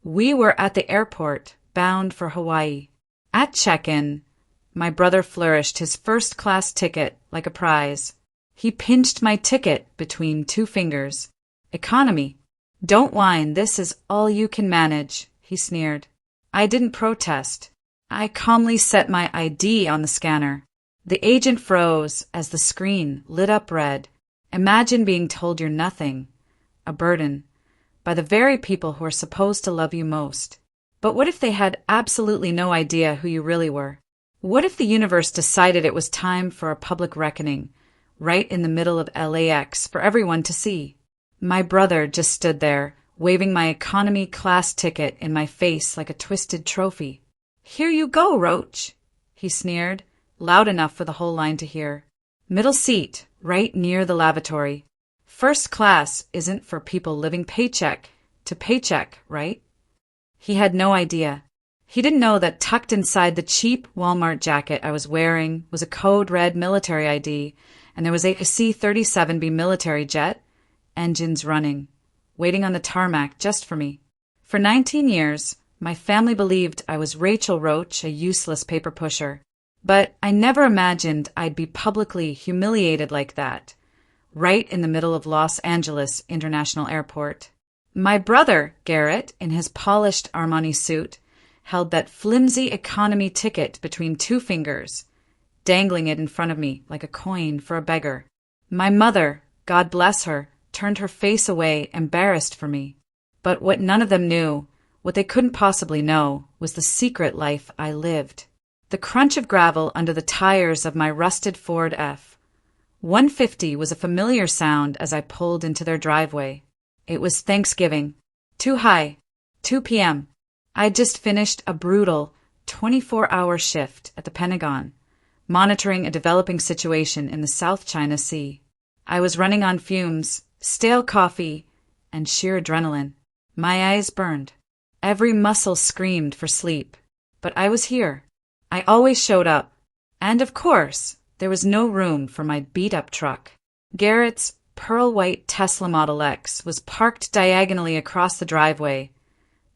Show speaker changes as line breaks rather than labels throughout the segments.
We were at the airport, bound for Hawaii. At check-in, my brother flourished his first-class ticket like a prize. He pinched my ticket between two fingers. Economy. Don't whine, this is all you can manage, he sneered. I didn't protest. I calmly set my ID on the scanner. The agent froze as the screen lit up red. Imagine being told you're nothing, a burden, by the very people who are supposed to love you most. But what if they had absolutely no idea who you really were? What if the universe decided it was time for a public reckoning, right in the middle of LAX for everyone to see? My brother just stood there, waving my economy class ticket in my face like a twisted trophy. Here you go, Roach, he sneered, loud enough for the whole line to hear. Middle seat, right near the lavatory. First class isn't for people living paycheck to paycheck, right? He had no idea. He didn't know that tucked inside the cheap Walmart jacket I was wearing was a code red military ID, and there was a C-37B military jet, engines running, waiting on the tarmac just for me. For 19 years, my family believed I was Rachel Roach, a useless paper pusher. But I never imagined I'd be publicly humiliated like that, right in the middle of Los Angeles International Airport. My brother, Garrett, in his polished Armani suit, held that flimsy economy ticket between two fingers, dangling it in front of me like a coin for a beggar. My mother, God bless her, turned her face away, embarrassed for me. But what none of them knew, what they couldn't possibly know, was the secret life I lived. The crunch of gravel under the tires of my rusted Ford F-150 was a familiar sound as I pulled into their driveway. It was Thanksgiving. Too high. 2 p.m. I'd just finished a brutal 24-hour shift at the Pentagon, monitoring a developing situation in the South China Sea. I was running on fumes, stale coffee, and sheer adrenaline. My eyes burned. Every muscle screamed for sleep. But I was here. I always showed up. And of course, there was no room for my beat-up truck. Garrett's pearl-white Tesla Model X was parked diagonally across the driveway,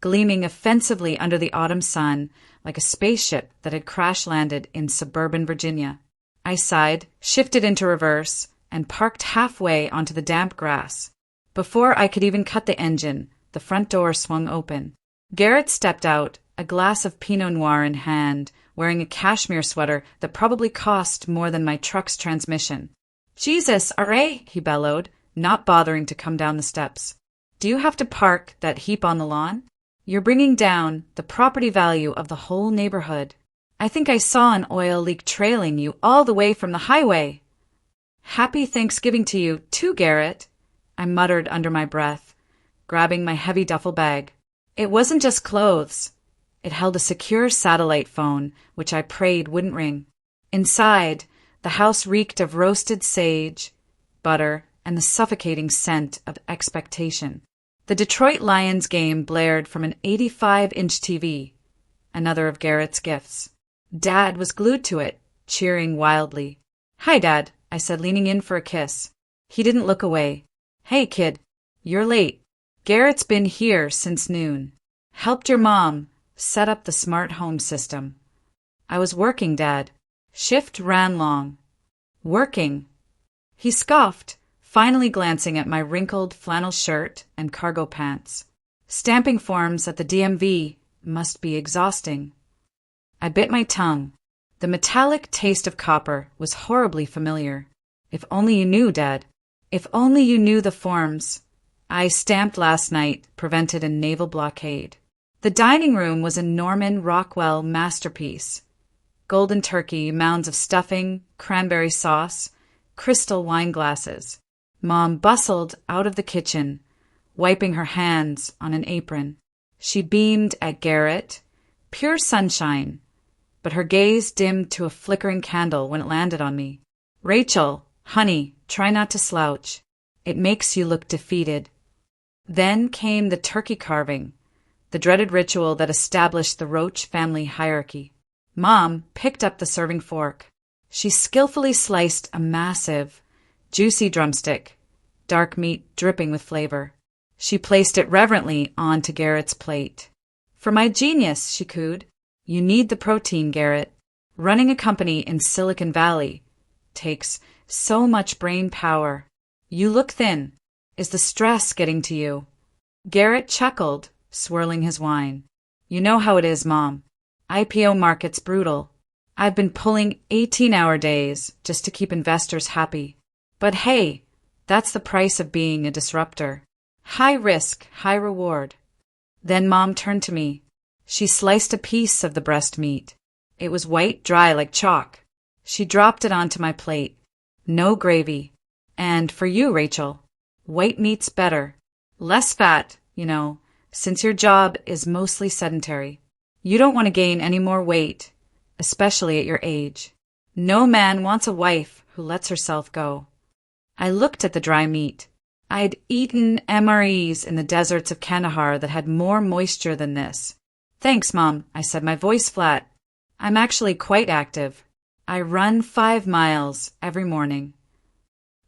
gleaming offensively under the autumn sun like a spaceship that had crash-landed in suburban Virginia. I sighed, shifted into reverse, and parked halfway onto the damp grass. Before I could even cut the engine, the front door swung open. Garrett stepped out, a glass of Pinot Noir in hand, wearing a cashmere sweater that probably cost more than my truck's transmission. Jesus, array, he bellowed, not bothering to come down the steps. Do you have to park that heap on the lawn? You're bringing down the property value of the whole neighborhood. I think I saw an oil leak trailing you all the way from the highway. Happy Thanksgiving to you, too, Garrett, I muttered under my breath, grabbing my heavy duffel bag. It wasn't just clothes. It held a secure satellite phone, which I prayed wouldn't ring. Inside, the house reeked of roasted sage, butter, and the suffocating scent of expectation. The Detroit Lions game blared from an 85-inch TV, another of Garrett's gifts. Dad was glued to it, cheering wildly. Hi, Dad, I said, leaning in for a kiss. He didn't look away. Hey, kid, you're late. Garrett's been here since noon. Helped your mom set up the smart home system. I was working, Dad. Shift ran long. Working. He scoffed, finally glancing at my wrinkled flannel shirt and cargo pants. Stamping forms at the DMV must be exhausting. I bit my tongue. The metallic taste of copper was horribly familiar. If only you knew, Dad. If only you knew the forms I stamped last night prevented a naval blockade. The dining room was a Norman Rockwell masterpiece. Golden turkey, mounds of stuffing, cranberry sauce, crystal wine glasses. Mom bustled out of the kitchen, wiping her hands on an apron. She beamed at Garrett, pure sunshine, but her gaze dimmed to a flickering candle when it landed on me. Rachel, honey, try not to slouch. It makes you look defeated. Then came the turkey carving, the dreaded ritual that established the Roach family hierarchy. Mom picked up the serving fork. She skillfully sliced a massive, juicy drumstick, dark meat dripping with flavor. She placed it reverently onto Garrett's plate. For my genius, she cooed. You need the protein, Garrett. Running a company in Silicon Valley takes so much brain power. You look thin. Is the stress getting to you? Garrett chuckled, swirling his wine. You know how it is, Mom. IPO market's brutal. I've been pulling 18-hour days just to keep investors happy. But hey, that's the price of being a disruptor. High risk, high reward. Then Mom turned to me. She sliced a piece of the breast meat. It was white, dry like chalk. She dropped it onto my plate. No gravy. And for you, Rachel, white meat's better. Less fat, since your job is mostly sedentary. You don't want to gain any more weight, especially at your age. No man wants a wife who lets herself go. I looked at the dry meat. I'd eaten MREs in the deserts of Kandahar that had more moisture than this. Thanks, Mom, I said, my voice flat. I'm actually quite active. I run 5 miles every morning.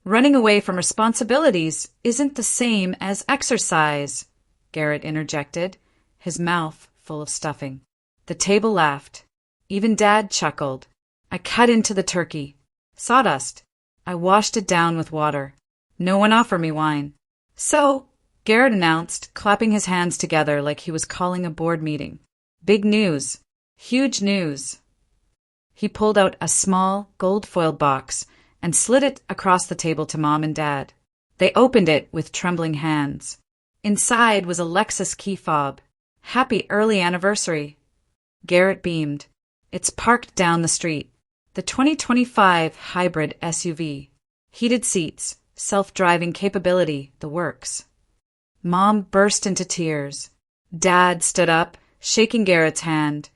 Running away from responsibilities isn't the same as exercise, Garrett interjected, his mouth full of stuffing. The table laughed. Even Dad chuckled. I cut into the turkey. Sawdust. I washed it down with water. No one offered me wine. So, Garrett announced, clapping his hands together like he was calling a board meeting. Big news. Huge news. He pulled out a small, gold-foiled box and slid it across the table to Mom and Dad. They opened it with trembling hands. Inside was a Lexus key fob. Happy early anniversary. Garrett beamed. It's parked down the street. The 2025 hybrid SUV. Heated seats, self-driving capability, the works. Mom burst into tears. Dad stood up, shaking Garrett's hand,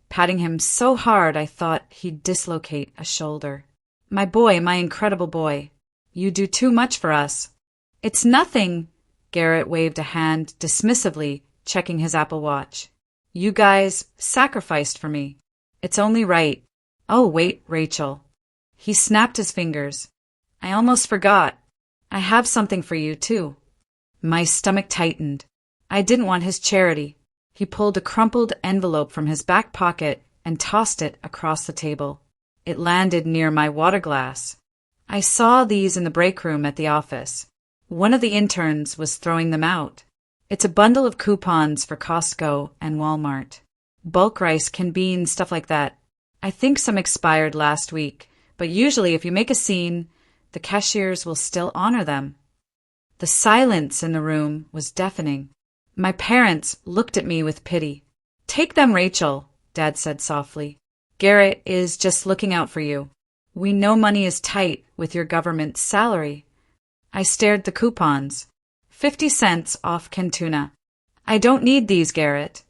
patting him so hard I thought he'd dislocate a shoulder. My boy, my incredible boy. You do too much for us. It's nothing. Garrett waved a hand dismissively, checking his Apple Watch. You guys sacrificed for me. It's only right. Oh, wait, Rachel. He snapped his fingers. I almost forgot. I have something for you, too. My stomach tightened. I didn't want his charity. He pulled a crumpled envelope from his back pocket and tossed it across the table. It landed near my water glass. I saw these in the break room at the office. One of the interns was throwing them out. It's a bundle of coupons for Costco and Walmart. Bulk rice, canned beans, stuff like that. I think some expired last week, but usually if you make a scene, the cashiers will still honor them. The silence in the room was deafening. My parents looked at me with pity. Take them, Rachel, Dad said softly. Garrett is just looking out for you. We know money is tight with your government salary. I stared the coupons. 50 cents off canned tuna. I don't need these, Garrett,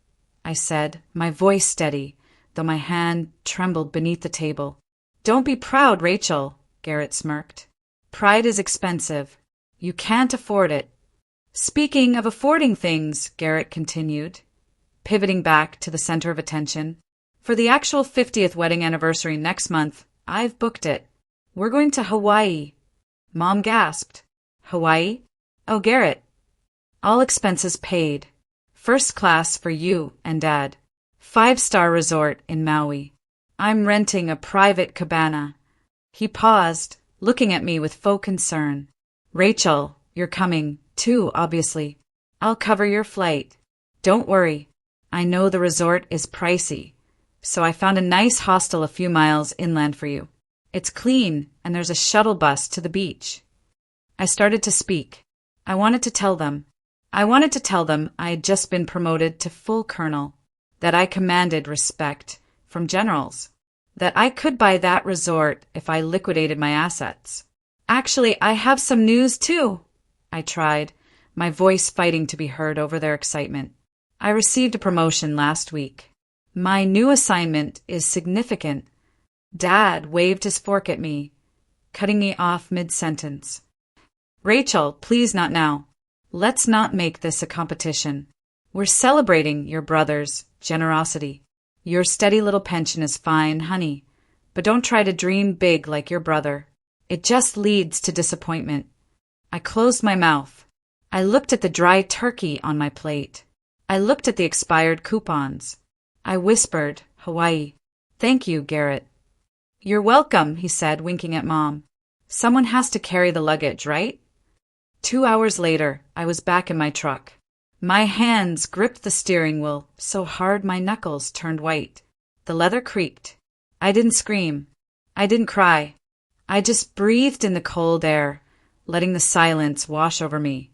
I said, my voice steady, though my hand trembled beneath the table. Don't be proud, Rachel, Garrett smirked. Pride is expensive. You can't afford it. Speaking of affording things, Garrett continued, pivoting back to the center of attention. For the actual 50th wedding anniversary next month, I've booked it. We're going to Hawaii. Mom gasped. Hawaii? Oh, Garrett. All expenses paid. First class for you and Dad. 5-star resort in Maui. I'm renting a private cabana. He paused, looking at me with faux concern. Rachel, you're coming, too, obviously. I'll cover your flight. Don't worry. I know the resort is pricey, so I found a nice hostel a few miles inland for you. It's clean, and there's a shuttle bus to the beach. I started to speak. I wanted to tell them I had just been promoted to full colonel, that I commanded respect from generals, that I could buy that resort if I liquidated my assets. Actually, I have some news, too, I tried, my voice fighting to be heard over their excitement. I received a promotion last week. My new assignment is significant. Dad waved his fork at me, cutting me off mid-sentence. Rachel, please not now. Let's not make this a competition. We're celebrating your brother's generosity. Your steady little pension is fine, honey, but don't try to dream big like your brother. It just leads to disappointment. I closed my mouth. I looked at the dry turkey on my plate. I looked at the expired coupons. I whispered, Hawaii. Thank you, Garrett. You're welcome, he said, winking at Mom. Someone has to carry the luggage, right? 2 hours later, I was back in my truck. My hands gripped the steering wheel so hard my knuckles turned white. The leather creaked. I didn't scream. I didn't cry. I just breathed in the cold air, letting the silence wash over me,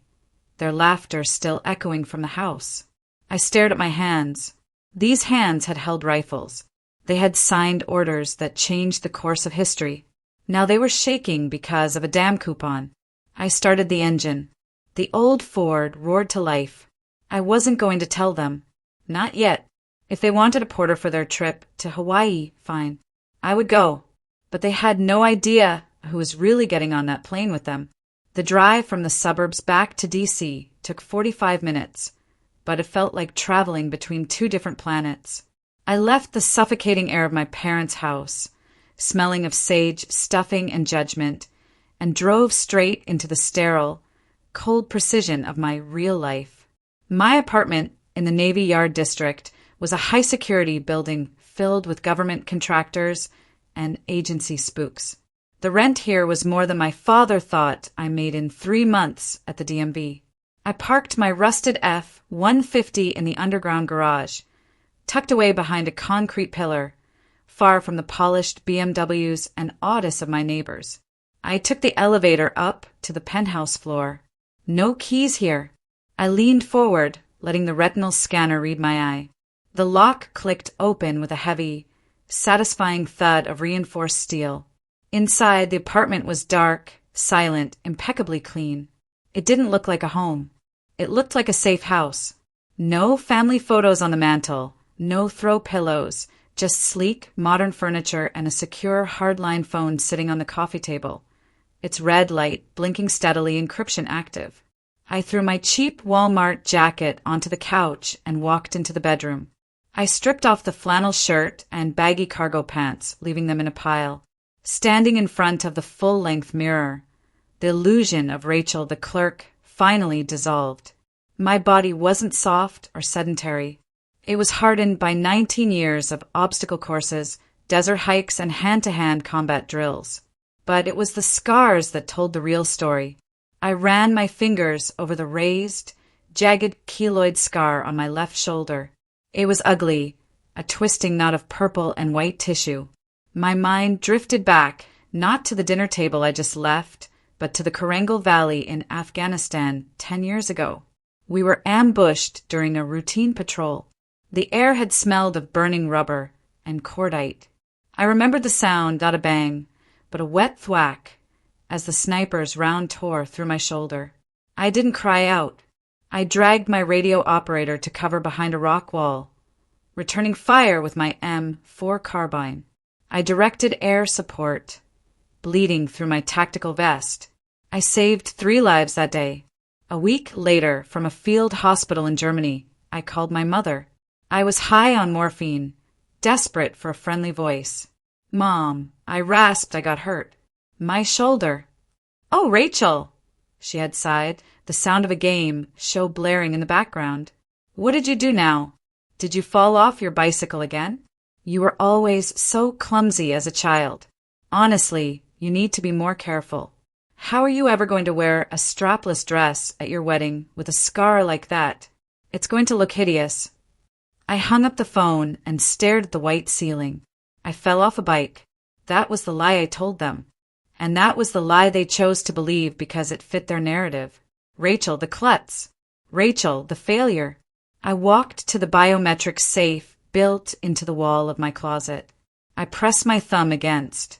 their laughter still echoing from the house. I stared at my hands. These hands had held rifles. They had signed orders that changed the course of history. Now they were shaking because of a damn coupon. I started the engine. The old Ford roared to life. I wasn't going to tell them. Not yet. If they wanted a porter for their trip to Hawaii, fine. I would go. But they had no idea who was really getting on that plane with them. The drive from the suburbs back to D.C. took 45 minutes, but it felt like traveling between two different planets. I left the suffocating air of my parents' house, smelling of sage, stuffing, and judgment, and drove straight into the sterile, cold precision of my real life. My apartment in the Navy Yard district was a high-security building filled with government contractors and agency spooks. The rent here was more than my father thought I made in 3 months at the DMV. I parked my rusted F-150 in the underground garage, tucked away behind a concrete pillar, far from the polished BMWs and oddest of my neighbors. I took the elevator up to the penthouse floor. No keys here. I leaned forward, letting the retinal scanner read my eye. The lock clicked open with a heavy, satisfying thud of reinforced steel. Inside, the apartment was dark, silent, impeccably clean. It didn't look like a home. It looked like a safe house. No family photos on the mantel, no throw pillows, just sleek, modern furniture and a secure, hardline phone sitting on the coffee table, its red light blinking steadily, encryption active. I threw my cheap Walmart jacket onto the couch and walked into the bedroom. I stripped off the flannel shirt and baggy cargo pants, leaving them in a pile. Standing in front of the full-length mirror, the illusion of Rachel, the clerk, finally dissolved. My body wasn't soft or sedentary. It was hardened by 19 years of obstacle courses, desert hikes, and hand-to-hand combat drills. But it was the scars that told the real story. I ran my fingers over the raised, jagged keloid scar on my left shoulder. It was ugly, a twisting knot of purple and white tissue. My mind drifted back, not to the dinner table I just left, but to the Korangal Valley in Afghanistan 10 years ago. We were ambushed during a routine patrol. The air had smelled of burning rubber and cordite. I remembered the sound, not a bang, but a wet thwack, as the sniper's round tore through my shoulder. I didn't cry out. I dragged my radio operator to cover behind a rock wall, returning fire with my M4 carbine. I directed air support, bleeding through my tactical vest. I saved 3 lives that day. A week later, from a field hospital in Germany, I called my mother. I was high on morphine, desperate for a friendly voice. Mom, I rasped. I got hurt. My shoulder. Oh, Rachel, she had sighed, the sound of a game show blaring in the background. What did you do now? Did you fall off your bicycle again? You were always so clumsy as a child. Honestly, you need to be more careful. How are you ever going to wear a strapless dress at your wedding with a scar like that? It's going to look hideous. I hung up the phone and stared at the white ceiling. I fell off a bike. That was the lie I told them. And that was the lie they chose to believe because it fit their narrative. Rachel, the klutz. Rachel, the failure. I walked to the biometric safe built into the wall of my closet. I pressed my thumb against.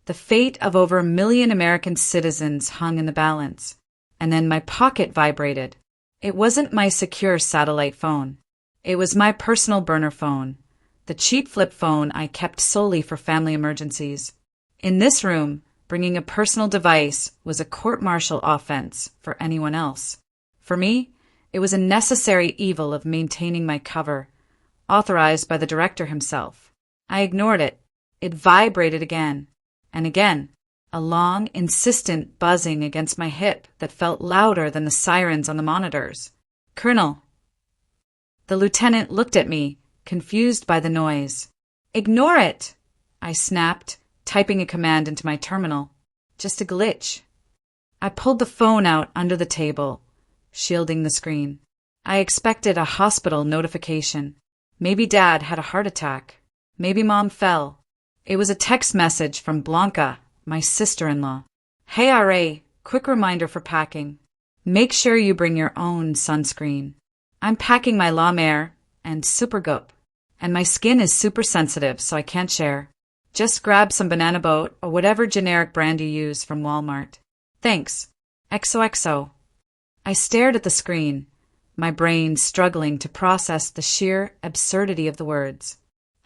The fate of over 1 million American citizens hung in the balance, and then my pocket vibrated. It wasn't my secure satellite phone. It was my personal burner phone, the cheap flip phone I kept solely for family emergencies. In this room, bringing a personal device was a court-martial offense for anyone else. For me, it was a necessary evil of maintaining my cover, authorized by the director himself. I ignored it. It vibrated again and again. a long, insistent buzzing against my hip that felt louder than the sirens on the monitors. "Colonel." The lieutenant looked at me, confused by the noise. "Ignore it," I snapped, typing a command into my terminal. "Just a glitch." I pulled the phone out under the table, shielding the screen. I expected a hospital notification. Maybe Dad had a heart attack. Maybe Mom fell. It was a text message from Blanca, my sister-in-law. "Hey RA, quick reminder for packing. Make sure you bring your own sunscreen. I'm packing my La Mer and Supergoop, and my skin is super sensitive, so I can't share. Just grab some Banana Boat or whatever generic brand you use from Walmart. Thanks. XOXO." I stared at the screen, my brain struggling to process the sheer absurdity of the words.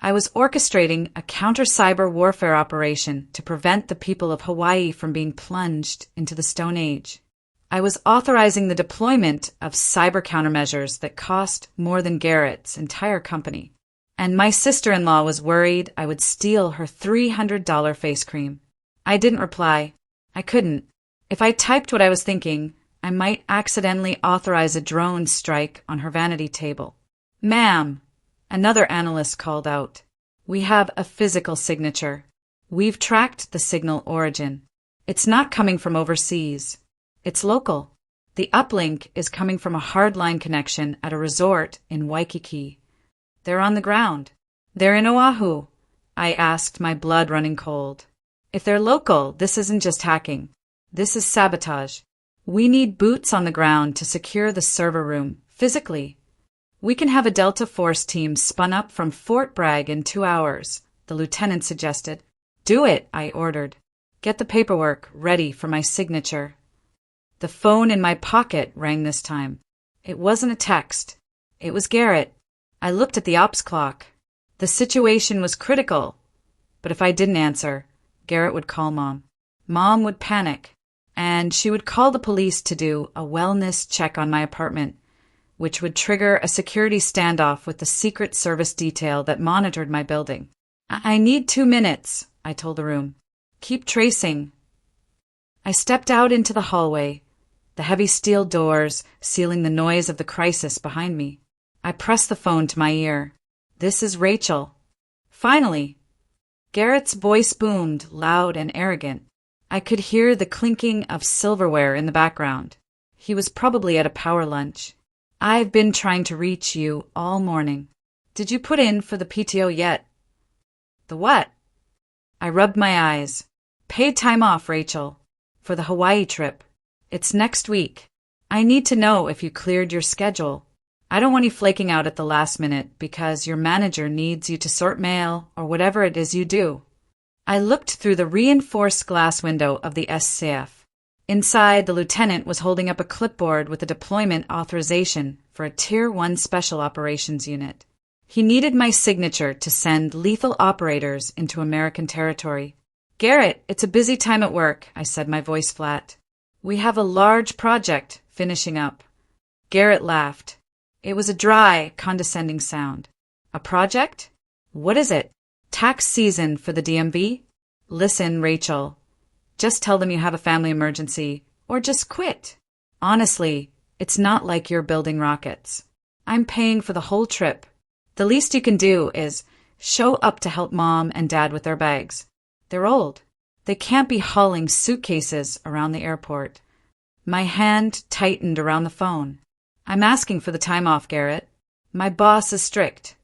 I was orchestrating a counter-cyber warfare operation to prevent the people of Hawaii from being plunged into the Stone Age. I was authorizing the deployment of cyber countermeasures that cost more than Garrett's entire company. And my sister-in-law was worried I would steal her $300 face cream. I didn't reply. I couldn't. If I typed what I was thinking, I might accidentally authorize a drone strike on her vanity table. "Ma'am," another analyst called out, "we have a physical signature. We've tracked the signal origin. It's not coming from overseas. It's local. The uplink is coming from a hardline connection at a resort in Waikiki. They're on the ground. They're in Oahu." I asked, my blood running cold. "If they're local, this isn't just hacking. This is sabotage. We need boots on the ground to secure the server room, physically. We can have a Delta Force team spun up from Fort Bragg in 2 hours," the lieutenant suggested. "Do it," I ordered. "Get the paperwork ready for my signature." The phone in my pocket rang this time. It wasn't a text. It was Garrett. I looked at the ops clock. The situation was critical, but if I didn't answer, Garrett would call Mom. Mom would panic, and she would call the police to do a wellness check on my apartment, which would trigger a security standoff with the Secret Service detail that monitored my building. "I need 2 minutes," I told the room. "Keep tracing." I stepped out into the hallway, the heavy steel doors sealing the noise of the crisis behind me. I pressed the phone to my ear. "This is Rachel." Finally, Garrett's voice boomed, loud and arrogant. I could hear the clinking of silverware in the background. He was probably at a power lunch. "I've been trying to reach you all morning. Did you put in for the PTO yet?" "The what?" I rubbed my eyes. "Paid time off, Rachel. For the Hawaii trip. It's next week. I need to know if you cleared your schedule. I don't want you flaking out at the last minute because your manager needs you to sort mail or whatever it is you do." I looked through the reinforced glass window of the SCF. Inside, the lieutenant was holding up a clipboard with a deployment authorization for a Tier 1 Special Operations Unit. He needed my signature to send lethal operators into American territory. "Garrett, it's a busy time at work," I said, my voice flat. "We have a large project finishing up." Garrett laughed. It was a dry, condescending sound. "A project? What is it? Tax season for the DMV? Listen, Rachel. Just tell them you have a family emergency, or just quit. Honestly, it's not like you're building rockets. I'm paying for the whole trip. The least you can do is show up to help Mom and Dad with their bags. They're old. They can't be hauling suitcases around the airport." My hand tightened around the phone. "I'm asking for the time off, Garrett. My boss is strict."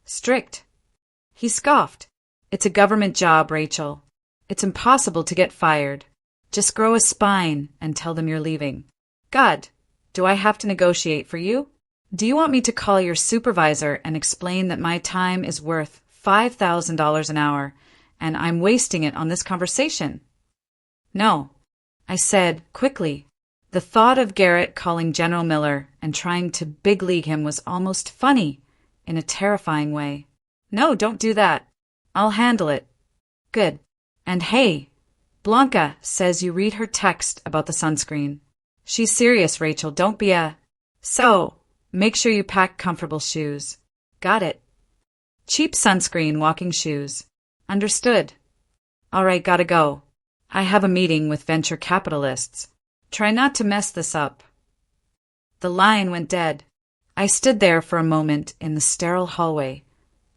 "Strict?" He scoffed. "It's a government job, Rachel. It's impossible to get fired. Just grow a spine and tell them you're leaving." "God, do I have to negotiate for you? Do you want me to call your supervisor and explain that my time is worth $5,000 an hour and I'm wasting it on this conversation?" "No," I said quickly. The thought of Garrett calling General Miller and trying to big league him was almost funny in a terrifying way. "No, don't do that. I'll handle it." "Good. And hey, Blanca says you read her text about the sunscreen. She's serious, Rachel. Don't be a... So, make sure you pack comfortable shoes." "Got it." "Cheap sunscreen walking shoes." "Understood." "All right, gotta go." I have a meeting with venture capitalists. Try not to mess this up. The line went dead. I stood there for a moment in the sterile hallway,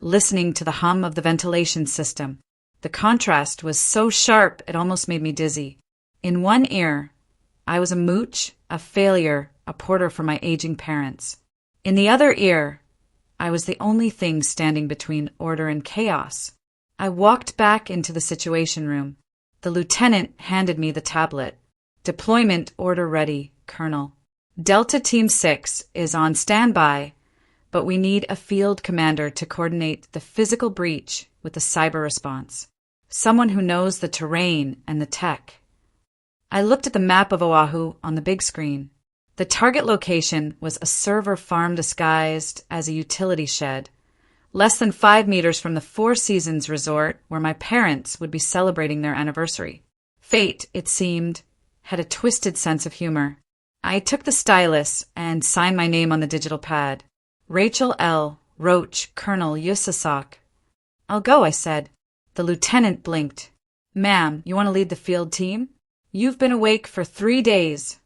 listening to the hum of the ventilation system. The contrast was so sharp it almost made me dizzy. In one ear, I was a mooch, a failure, a porter for my aging parents. In the other ear, I was the only thing standing between order and chaos. I walked back into the situation room. The lieutenant handed me the tablet. Deployment order ready, Colonel. Delta Team 6 is on standby, but we need a field commander to coordinate the physical breach with the cyber response. Someone who knows the terrain and the tech. I looked at the map of Oahu on the big screen. The target location was a server farm disguised as a utility shed, less than 5 meters from the Four Seasons resort where my parents would be celebrating their anniversary. Fate, it seemed, had a twisted sense of humor. I took the stylus and signed my name on the digital pad. Rachel L. Roach, Colonel Yusasak. I'll go, I said. The lieutenant blinked. Ma'am, you want to lead the field team? You've been awake for 3 days.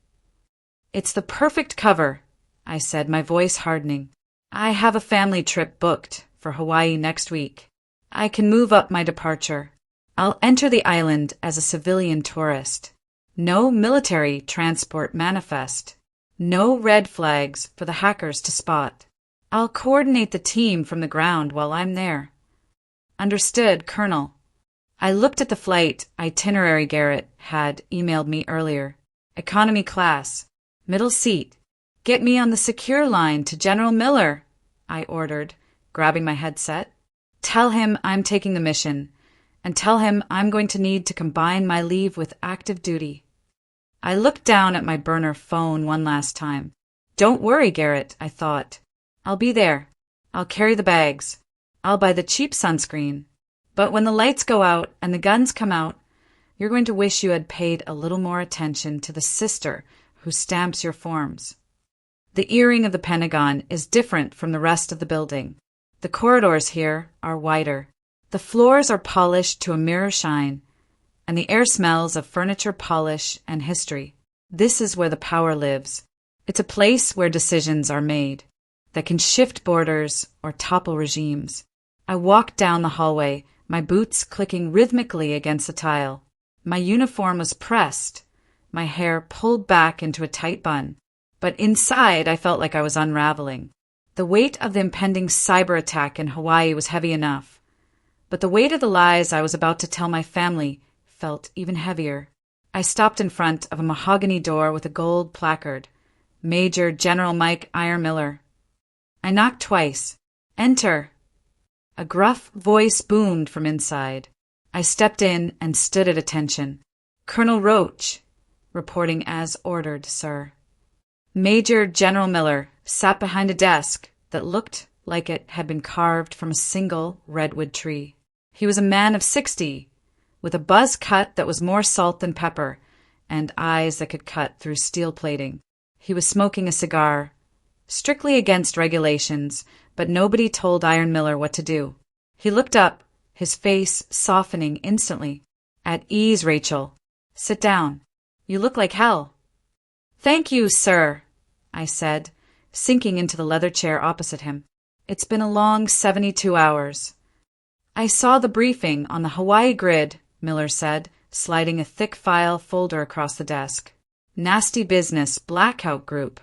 It's the perfect cover, I said, my voice hardening. I have a family trip booked for Hawaii next week. I can move up my departure. I'll enter the island as a civilian tourist. No military transport manifest. No red flags for the hackers to spot. I'll coordinate the team from the ground while I'm there. Understood, Colonel. I looked at the flight itinerary Garrett had emailed me earlier. Economy class. Middle seat. Get me on the secure line to General Miller, I ordered, grabbing my headset. Tell him I'm taking the mission, and tell him I'm going to need to combine my leave with active duty. I looked down at my burner phone one last time. Don't worry, Garrett, I thought. I'll be there. I'll carry the bags. I'll buy the cheap sunscreen. But when the lights go out and the guns come out, you're going to wish you had paid a little more attention to the sister who stamps your forms. The earring of the Pentagon is different from the rest of the building. The corridors here are wider. The floors are polished to a mirror shine, and the air smells of furniture polish and history. This is where the power lives. It's a place where decisions are made that can shift borders or topple regimes. I walked down the hallway, my boots clicking rhythmically against the tile. My uniform was pressed, my hair pulled back into a tight bun. But inside, I felt like I was unraveling. The weight of the impending cyber attack in Hawaii was heavy enough, but the weight of the lies I was about to tell my family felt even heavier. I stopped in front of a mahogany door with a gold placard. Major General Mike Iron Miller. I knocked twice. Enter. A gruff voice boomed from inside. I stepped in and stood at attention. Colonel Roach, reporting as ordered, sir. Major General Miller sat behind a desk that looked like it had been carved from a single redwood tree. He was a man of 60, with a buzz cut that was more salt than pepper, and eyes that could cut through steel plating. He was smoking a cigar, strictly against regulations, but nobody told Iron Miller what to do. He looked up, his face softening instantly. At ease, Rachel. Sit down. You look like hell. Thank you, sir, I said, sinking into the leather chair opposite him. It's been a long 72 hours. I saw the briefing on the Hawaii grid, Miller said, sliding a thick file folder across the desk. Nasty business, blackout group.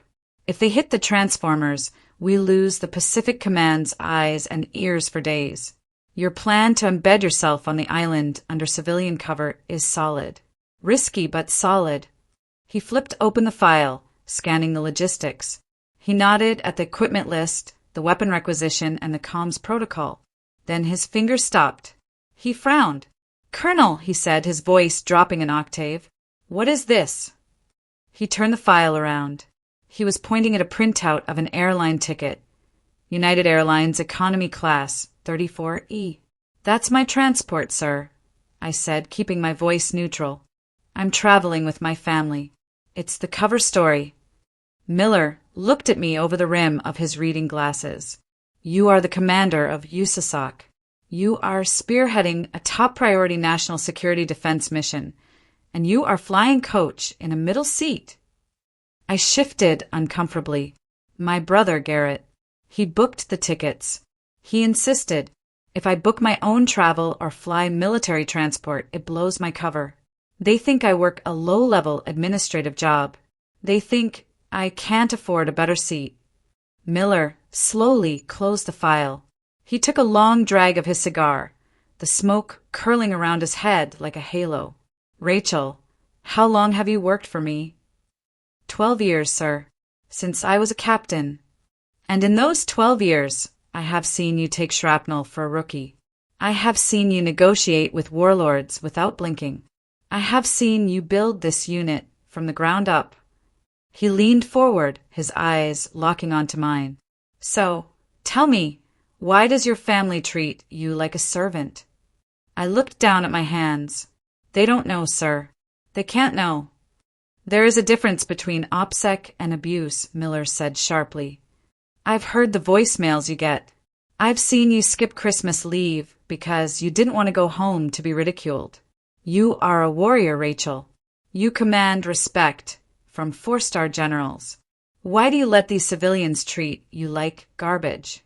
If they hit the transformers, we lose the Pacific Command's eyes and ears for days. Your plan to embed yourself on the island under civilian cover is solid. Risky, but solid. He flipped open the file, scanning the logistics. He nodded at the equipment list, the weapon requisition, and the comms protocol. Then his finger stopped. He frowned. Colonel, he said, his voice dropping an octave. What is this? He turned the file around. He was pointing at a printout of an airline ticket. United Airlines Economy Class, 34E. That's my transport, sir, I said, keeping my voice neutral. I'm traveling with my family. It's the cover story. Miller looked at me over the rim of his reading glasses. You are the commander of USASOC. You are spearheading a top priority national security defense mission, and you are flying coach in a middle seat. I shifted uncomfortably. My brother, Garrett. He booked the tickets. He insisted. If I book my own travel or fly military transport, it blows my cover. They think I work a low-level administrative job. They think I can't afford a better seat. Miller slowly closed the file. He took a long drag of his cigar, the smoke curling around his head like a halo. Rachel, how long have you worked for me? 12 years, sir, since I was a captain. And in those 12 years, I have seen you take shrapnel for a rookie. I have seen you negotiate with warlords without blinking. I have seen you build this unit from the ground up. He leaned forward, his eyes locking onto mine. So, tell me, why does your family treat you like a servant? I looked down at my hands. They don't know, sir. They can't know. There is a difference between OPSEC and abuse, Miller said sharply. I've heard the voicemails you get. I've seen you skip Christmas leave because you didn't want to go home to be ridiculed. You are a warrior, Rachel. You command respect from 4-star generals. Why do you let these civilians treat you like garbage?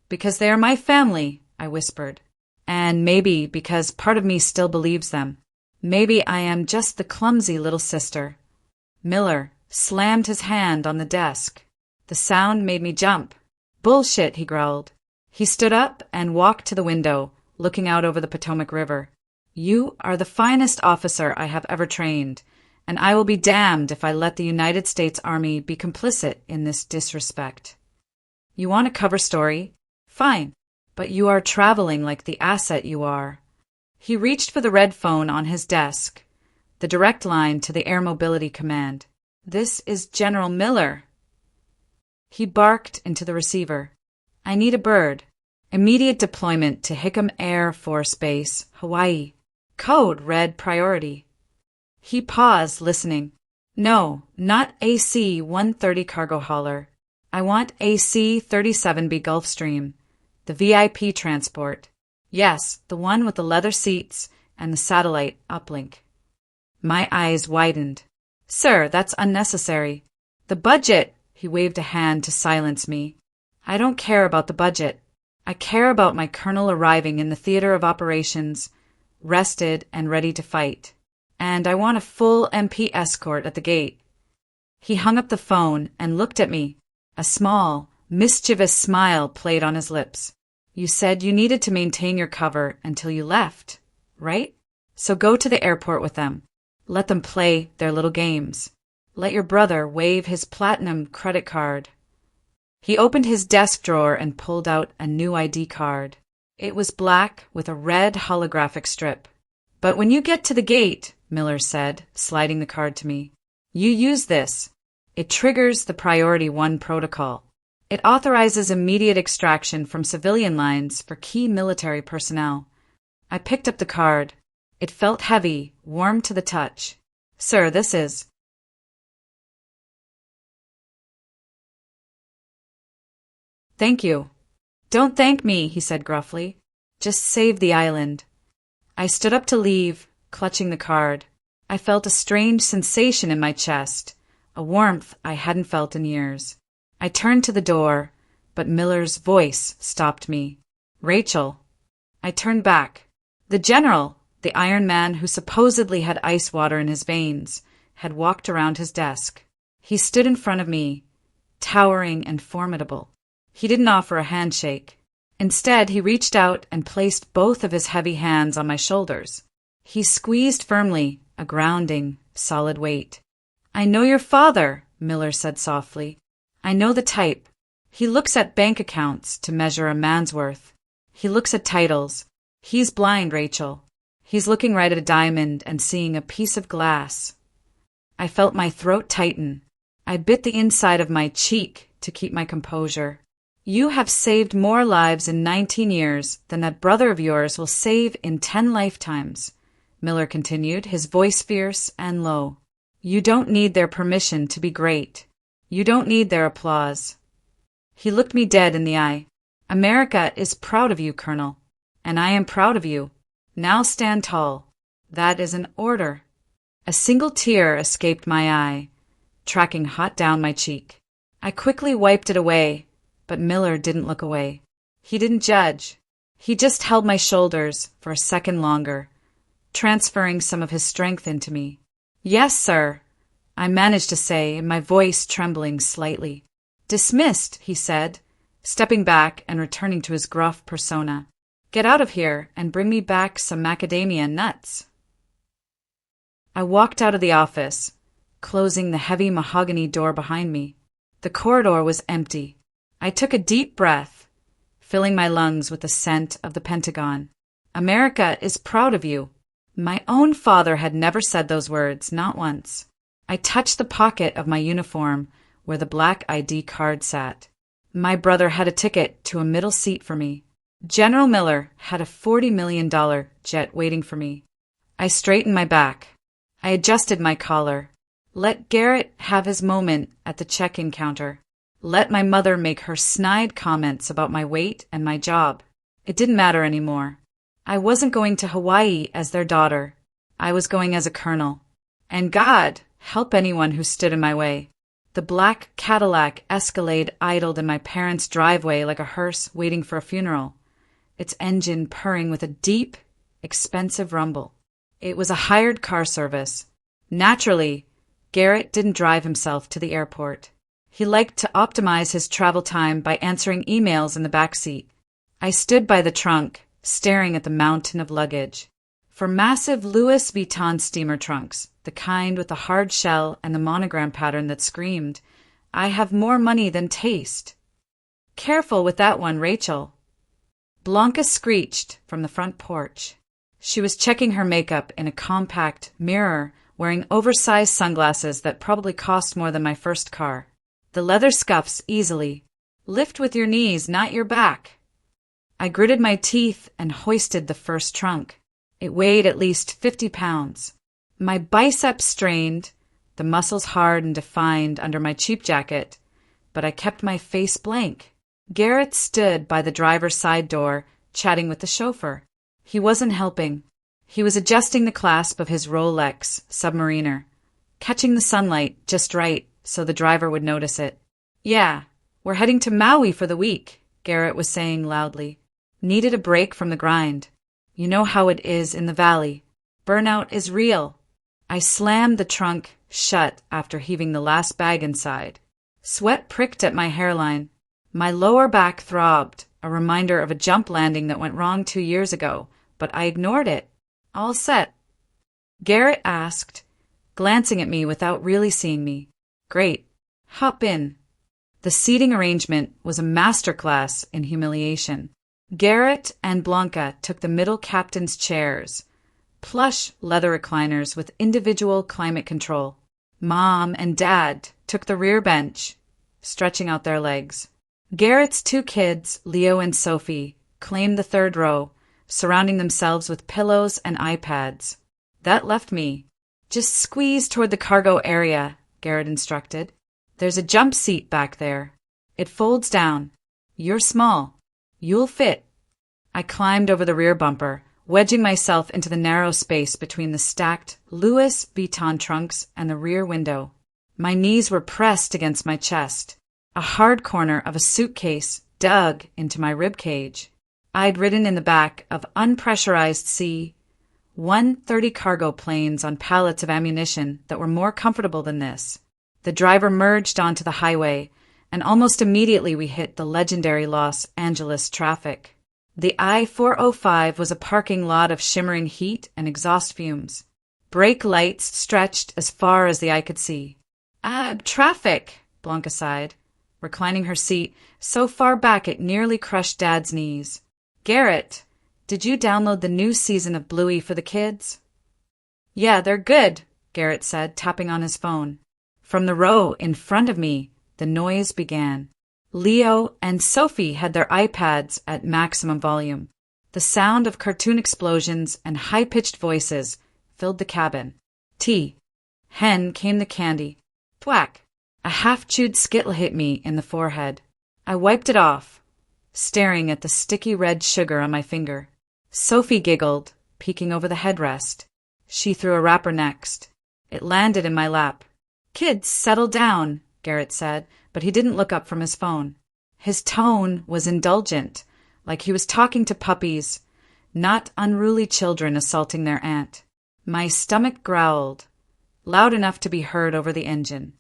Because they are my family, I whispered. And maybe because part of me still believes them. Maybe I am just the clumsy little sister. Miller slammed his hand on the desk. The sound made me jump. Bullshit, he growled. He stood up and walked to the window, looking out over the Potomac River. You are the finest officer I have ever trained, and I will be damned if I let the United States Army be complicit in this disrespect. You want a cover story? Fine, but you are traveling like the asset you are. He reached for the red phone on his desk, the direct line to the Air Mobility Command. This is General Miller. He barked into the receiver. I need a bird. Immediate deployment to Hickam Air Force Base, Hawaii. Code red priority. He paused, listening. No, not AC-130 cargo hauler. I want AC-37B Gulfstream, the VIP transport. Yes, the one with the leather seats and the satellite uplink. My eyes widened. Sir, that's unnecessary. The budget, he waved a hand to silence me. I don't care about the budget. I care about my colonel arriving in the theater of operations, rested and ready to fight. And I want a full MP escort at the gate. He hung up the phone and looked at me. A small, mischievous smile played on his lips. You said you needed to maintain your cover until you left, right? So go to the airport with them. Let them play their little games. Let your brother wave his platinum credit card. He opened his desk drawer and pulled out a new ID card. It was black with a red holographic strip. But when you get to the gate, Miller said, sliding the card to me, you use this. It triggers the Priority 1 protocol. It authorizes immediate extraction from civilian lines for key military personnel. I picked up the card. It felt heavy, warm to the touch. Sir, this is... Thank you. Don't thank me, he said gruffly. Just save the island. I stood up to leave, clutching the card. I felt a strange sensation in my chest, a warmth I hadn't felt in years. I turned to the door, but Miller's voice stopped me. Rachel. I turned back. The general, the Iron Man who supposedly had ice water in his veins, had walked around his desk. He stood in front of me, towering and formidable. He didn't offer a handshake. Instead, he reached out and placed both of his heavy hands on my shoulders. He squeezed firmly, a grounding, solid weight. I know your father, Miller said softly. I know the type. He looks at bank accounts to measure a man's worth. He looks at titles. He's blind, Rachel. He's looking right at a diamond and seeing a piece of glass. I felt my throat tighten. I bit the inside of my cheek to keep my composure. You have saved more lives in 19 years than that brother of yours will save in 10 lifetimes, Miller continued, his voice fierce and low. You don't need their permission to be great. You don't need their applause. He looked me dead in the eye. America is proud of you, Colonel, and I am proud of you. Now stand tall. That is an order. A single tear escaped my eye, tracking hot down my cheek. I quickly wiped it away, but Miller didn't look away. He didn't judge. He just held my shoulders for a second longer, transferring some of his strength into me. "Yes, sir," I managed to say, my voice trembling slightly. "Dismissed," he said, stepping back and returning to his gruff persona. "Get out of here and bring me back some macadamia nuts." I walked out of the office, closing the heavy mahogany door behind me. The corridor was empty. I took a deep breath, filling my lungs with the scent of the Pentagon. "America is proud of you." My own father had never said those words, not once. I touched the pocket of my uniform where the black ID card sat. My brother had a ticket to a middle seat for me. General Miller had a $40 million jet waiting for me. I straightened my back. I adjusted my collar. Let Garrett have his moment at the check-in counter. Let my mother make her snide comments about my weight and my job. It didn't matter anymore. I wasn't going to Hawaii as their daughter. I was going as a colonel. And God help anyone who stood in my way. The black Cadillac Escalade idled in my parents' driveway like a hearse waiting for a funeral, its engine purring with a deep, expensive rumble. It was a hired car service. Naturally, Garrett didn't drive himself to the airport. He liked to optimize his travel time by answering emails in the back seat. I stood by the trunk, staring at the mountain of luggage. For massive Louis Vuitton steamer trunks, the kind with the hard shell and the monogram pattern that screamed, "I have more money than taste." "Careful with that one, Rachel." Blanca screeched from the front porch. She was checking her makeup in a compact mirror, wearing oversized sunglasses that probably cost more than my first car. The leather scuffs easily. "Lift with your knees, not your back." I gritted my teeth and hoisted the first trunk. It weighed at least 50 pounds. My biceps strained, the muscles hard and defined under my cheap jacket, but I kept my face blank. Garrett stood by the driver's side door, chatting with the chauffeur. He wasn't helping. He was adjusting the clasp of his Rolex Submariner, catching the sunlight just right so the driver would notice it. "Yeah, we're heading to Maui for the week," Garrett was saying loudly. "Needed a break from the grind. You know how it is in the valley. Burnout is real." I slammed the trunk shut after heaving the last bag inside. Sweat pricked at my hairline. My lower back throbbed, a reminder of a jump landing that went wrong 2 years ago, but I ignored it. "All set?" Garrett asked, glancing at me without really seeing me. "Great. Hop in." The seating arrangement was a masterclass in humiliation. Garrett and Blanca took the middle captain's chairs, plush leather recliners with individual climate control. Mom and Dad took the rear bench, stretching out their legs. Garrett's 2 kids, Leo and Sophie, claimed the third row, surrounding themselves with pillows and iPads. That left me. "Just squeeze toward the cargo area," Garrett instructed. "There's a jump seat back there. It folds down. You're small. You'll fit." I climbed over the rear bumper, wedging myself into the narrow space between the stacked Louis Vuitton trunks and the rear window. My knees were pressed against my chest. A hard corner of a suitcase dug into my rib cage. I'd ridden in the back of unpressurized C-130 cargo planes on pallets of ammunition that were more comfortable than this. The driver merged onto the highway, and almost immediately we hit the legendary Los Angeles traffic. The I-405 was a parking lot of shimmering heat and exhaust fumes. Brake lights stretched as far as the eye could see. Traffic," Blanca sighed, reclining her seat so far back it nearly crushed Dad's knees. "Garrett, did you download the new season of Bluey for the kids?" "Yeah, they're good," Garrett said, tapping on his phone. From the row in front of me, the noise began. Leo and Sophie had their iPads at maximum volume. The sound of cartoon explosions and high-pitched voices filled the cabin. Hen came the candy. Thwack! A half-chewed skittle hit me in the forehead. I wiped it off, staring at the sticky red sugar on my finger. Sophie giggled, peeking over the headrest. She threw a wrapper next. It landed in my lap. "Kids, settle down," Garrett said, but he didn't look up from his phone. His tone was indulgent, like he was talking to puppies, not unruly children assaulting their aunt. My stomach growled, loud enough to be heard over the engine.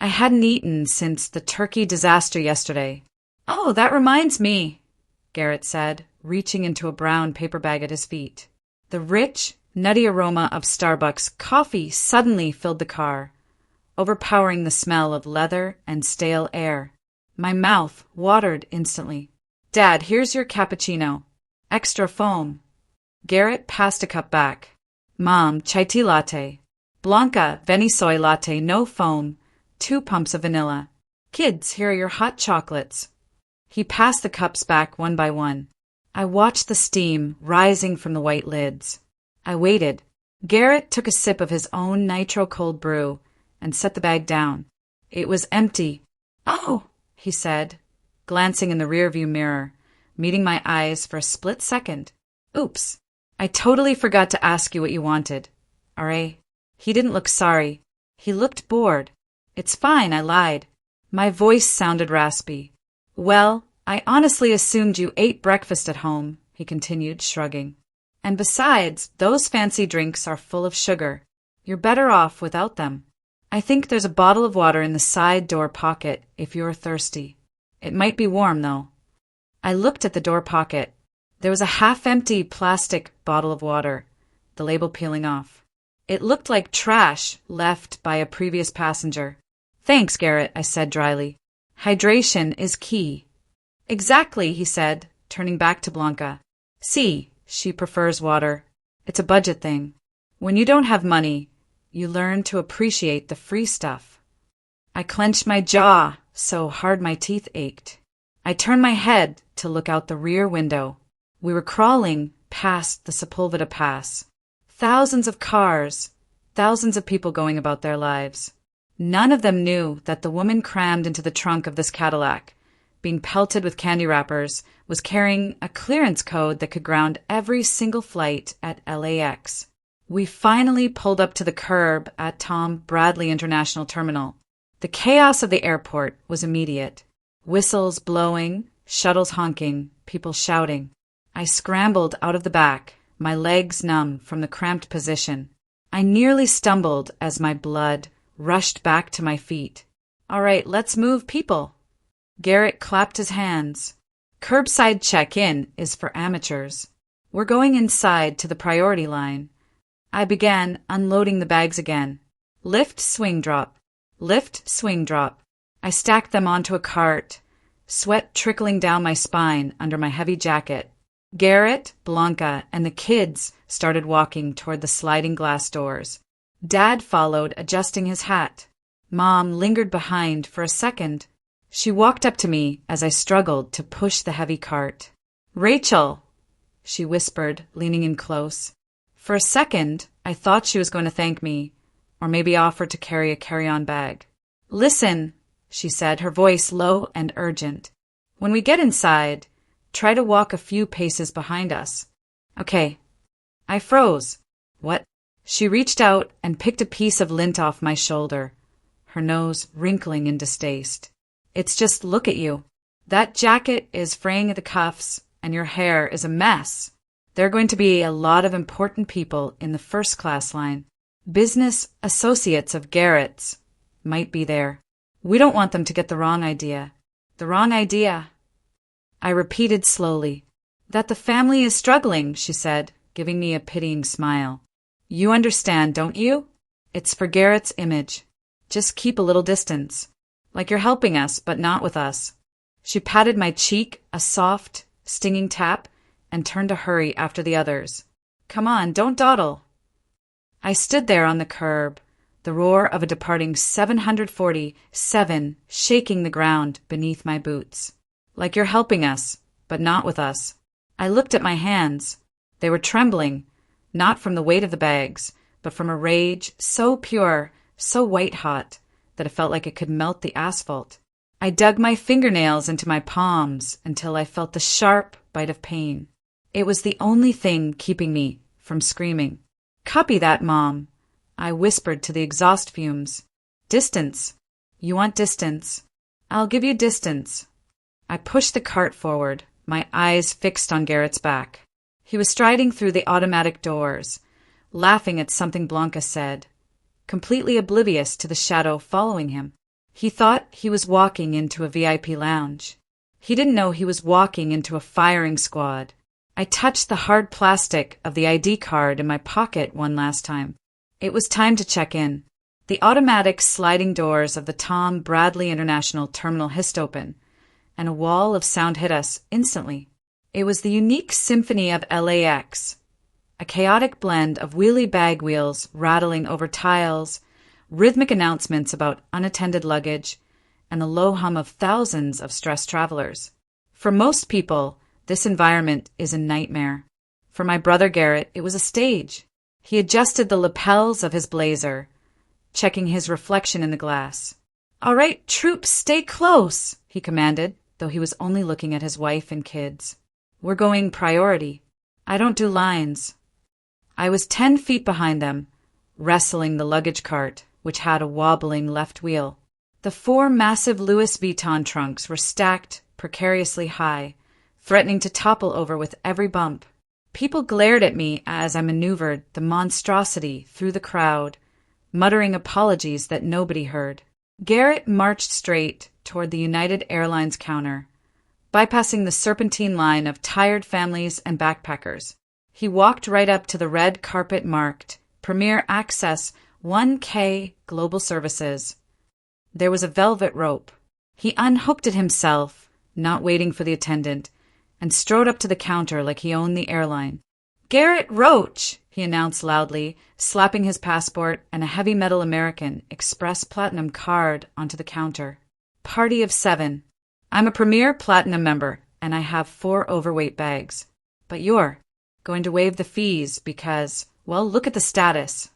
I hadn't eaten since the turkey disaster yesterday. "Oh, that reminds me," Garrett said, reaching into a brown paper bag at his feet. The rich, nutty aroma of Starbucks coffee suddenly filled the car, overpowering the smell of leather and stale air. My mouth watered instantly. "Dad, here's your cappuccino. Extra foam." Garrett passed a cup back. "Mom, chai tea latte. Blanca, veni soy latte, no foam. 2 pumps of vanilla. Kids, here are your hot chocolates." He passed the cups back one by one. I watched the steam rising from the white lids. I waited. Garrett took a sip of his own nitro cold brew and set the bag down. It was empty. "Oh," he said, glancing in the rearview mirror, meeting my eyes for a split second. "Oops. I totally forgot to ask you what you wanted. Alright." He didn't look sorry. He looked bored. "It's fine," I lied. My voice sounded raspy. "Well, I honestly assumed you ate breakfast at home," he continued, shrugging. "And besides, those fancy drinks are full of sugar. You're better off without them. I think there's a bottle of water in the side door pocket if you're thirsty. It might be warm, though." I looked at the door pocket. There was a half-empty plastic bottle of water, the label peeling off. It looked like trash left by a previous passenger. "Thanks, Garrett," I said dryly. "Hydration is key." "Exactly," he said, turning back to Blanca. "See, she prefers water. It's a budget thing. When you don't have money, you learn to appreciate the free stuff." I clenched my jaw so hard my teeth ached. I turned my head to look out the rear window. We were crawling past the Sepulveda Pass. Thousands of cars, thousands of people going about their lives. None of them knew that the woman crammed into the trunk of this Cadillac, being pelted with candy wrappers, was carrying a clearance code that could ground every single flight at LAX. We finally pulled up to the curb at Tom Bradley International Terminal. The chaos of the airport was immediate. Whistles blowing, shuttles honking, people shouting. I scrambled out of the back, my legs numb from the cramped position. I nearly stumbled as my blood rushed back to my feet. "All right, let's move, people." Garrett clapped his hands. "Curbside check-in is for amateurs. We're going inside to the priority line." I began unloading the bags again. Lift, swing, drop. Lift, swing, drop. I stacked them onto a cart, sweat trickling down my spine under my heavy jacket. Garrett, Blanca, and the kids started walking toward the sliding glass doors. Dad followed, adjusting his hat. Mom lingered behind for a second. She walked up to me as I struggled to push the heavy cart. "Rachel," she whispered, leaning in close. For a second, I thought she was going to thank me, or maybe offer to carry a carry-on bag. "Listen," she said, her voice low and urgent. "When we get inside, try to walk a few paces behind us." "Okay." I froze. "What?" She reached out and picked a piece of lint off my shoulder, her nose wrinkling in distaste. "It's just look at you. That jacket is fraying at the cuffs, and your hair is a mess. There are going to be a lot of important people in the first-class line. Business associates of Garrett's might be there. We don't want them to get the wrong idea." "The wrong idea?" I repeated slowly. "That the family is struggling," she said, giving me a pitying smile. "You understand, don't you? It's for Garrett's image. Just keep a little distance. Like you're helping us, but not with us." She patted my cheek, a soft, stinging tap, and turned to hurry after the others. "Come on, don't dawdle." I stood there on the curb, the roar of a departing 747 shaking the ground beneath my boots. "Like you're helping us, but not with us." I looked at my hands. They were trembling, not from the weight of the bags, but from a rage so pure, so white-hot, that it felt like it could melt the asphalt. I dug my fingernails into my palms until I felt the sharp bite of pain. It was the only thing keeping me from screaming. "Copy that, Mom. I whispered to the exhaust fumes. Distance. You want distance? I'll give you distance. I pushed the cart forward, my eyes fixed on Garrett's back. He was striding through the automatic doors, laughing at something Blanca said, completely oblivious to the shadow following him. He thought he was walking into a VIP lounge. He didn't know he was walking into a firing squad. I touched the hard plastic of the ID card in my pocket one last time. It was time to check in. The automatic sliding doors of the Tom Bradley International Terminal hissed open, and a wall of sound hit us instantly. It was the unique symphony of LAX, a chaotic blend of wheelie bag wheels rattling over tiles, rhythmic announcements about unattended luggage, and the low hum of thousands of stressed travelers. For most people, this environment is a nightmare. For my brother Garrett, it was a stage. He adjusted the lapels of his blazer, checking his reflection in the glass. "All right, troops, stay close," he commanded, though he was only looking at his wife and kids. "We're going priority. I don't do lines." I was 10 feet behind them, wrestling the luggage cart, which had a wobbling left wheel. The 4 massive Louis Vuitton trunks were stacked precariously high, threatening to topple over with every bump. People glared at me as I maneuvered the monstrosity through the crowd, muttering apologies that nobody heard. Garrett marched straight toward the United Airlines counter, bypassing the serpentine line of tired families and backpackers. He walked right up to the red carpet marked Premier Access 1K Global Services. There was a velvet rope. He unhooked it himself, not waiting for the attendant, and strode up to the counter like he owned the airline. "Garrett Roach," he announced loudly, slapping his passport and a heavy metal American Express Platinum card onto the counter. "Party of 7. I'm a Premier Platinum member, and I have 4 overweight bags. But you're going to waive the fees because, well, look at the status."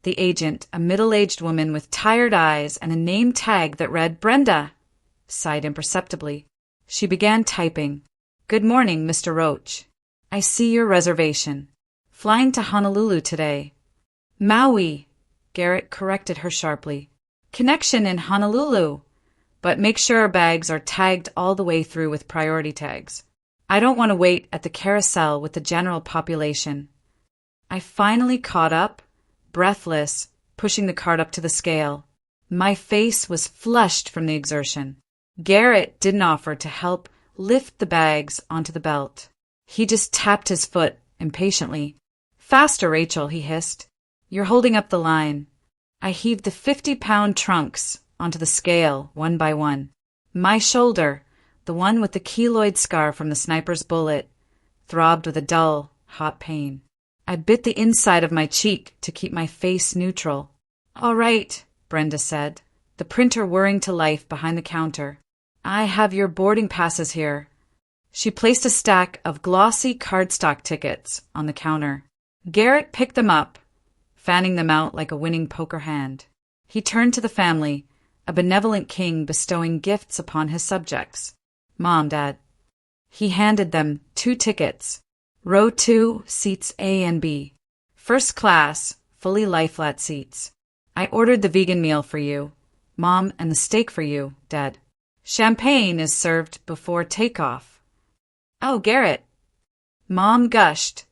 The agent, a middle-aged woman with tired eyes and a name tag that read Brenda, sighed imperceptibly. She began typing. "Good morning, Mr. Roach. I see your reservation. Flying to Honolulu today." "Maui," Garrett corrected her sharply. "Connection in Honolulu. But make sure our bags are tagged all the way through with priority tags. I don't want to wait at the carousel with the general population." I finally caught up, breathless, pushing the cart up to the scale. My face was flushed from the exertion. Garrett didn't offer to help lift the bags onto the belt. He just tapped his foot impatiently. "Faster, Rachel," he hissed. "You're holding up the line." I heaved the 50-pound trunks onto the scale one by one. My shoulder, the one with the keloid scar from the sniper's bullet, throbbed with a dull, hot pain. I bit the inside of my cheek to keep my face neutral. "All right," Brenda said, the printer whirring to life behind the counter. "I have your boarding passes here." She placed a stack of glossy cardstock tickets on the counter. Garrett picked them up, fanning them out like a winning poker hand. He turned to the family, a benevolent king bestowing gifts upon his subjects. "Mom, Dad." He handed them 2 tickets. Row 2, seats A and B. First class, fully lie-flat seats. I ordered the vegan meal for you, Mom, and the steak for you, Dad. Champagne is served before takeoff. "Oh, Garrett." Mom gushed,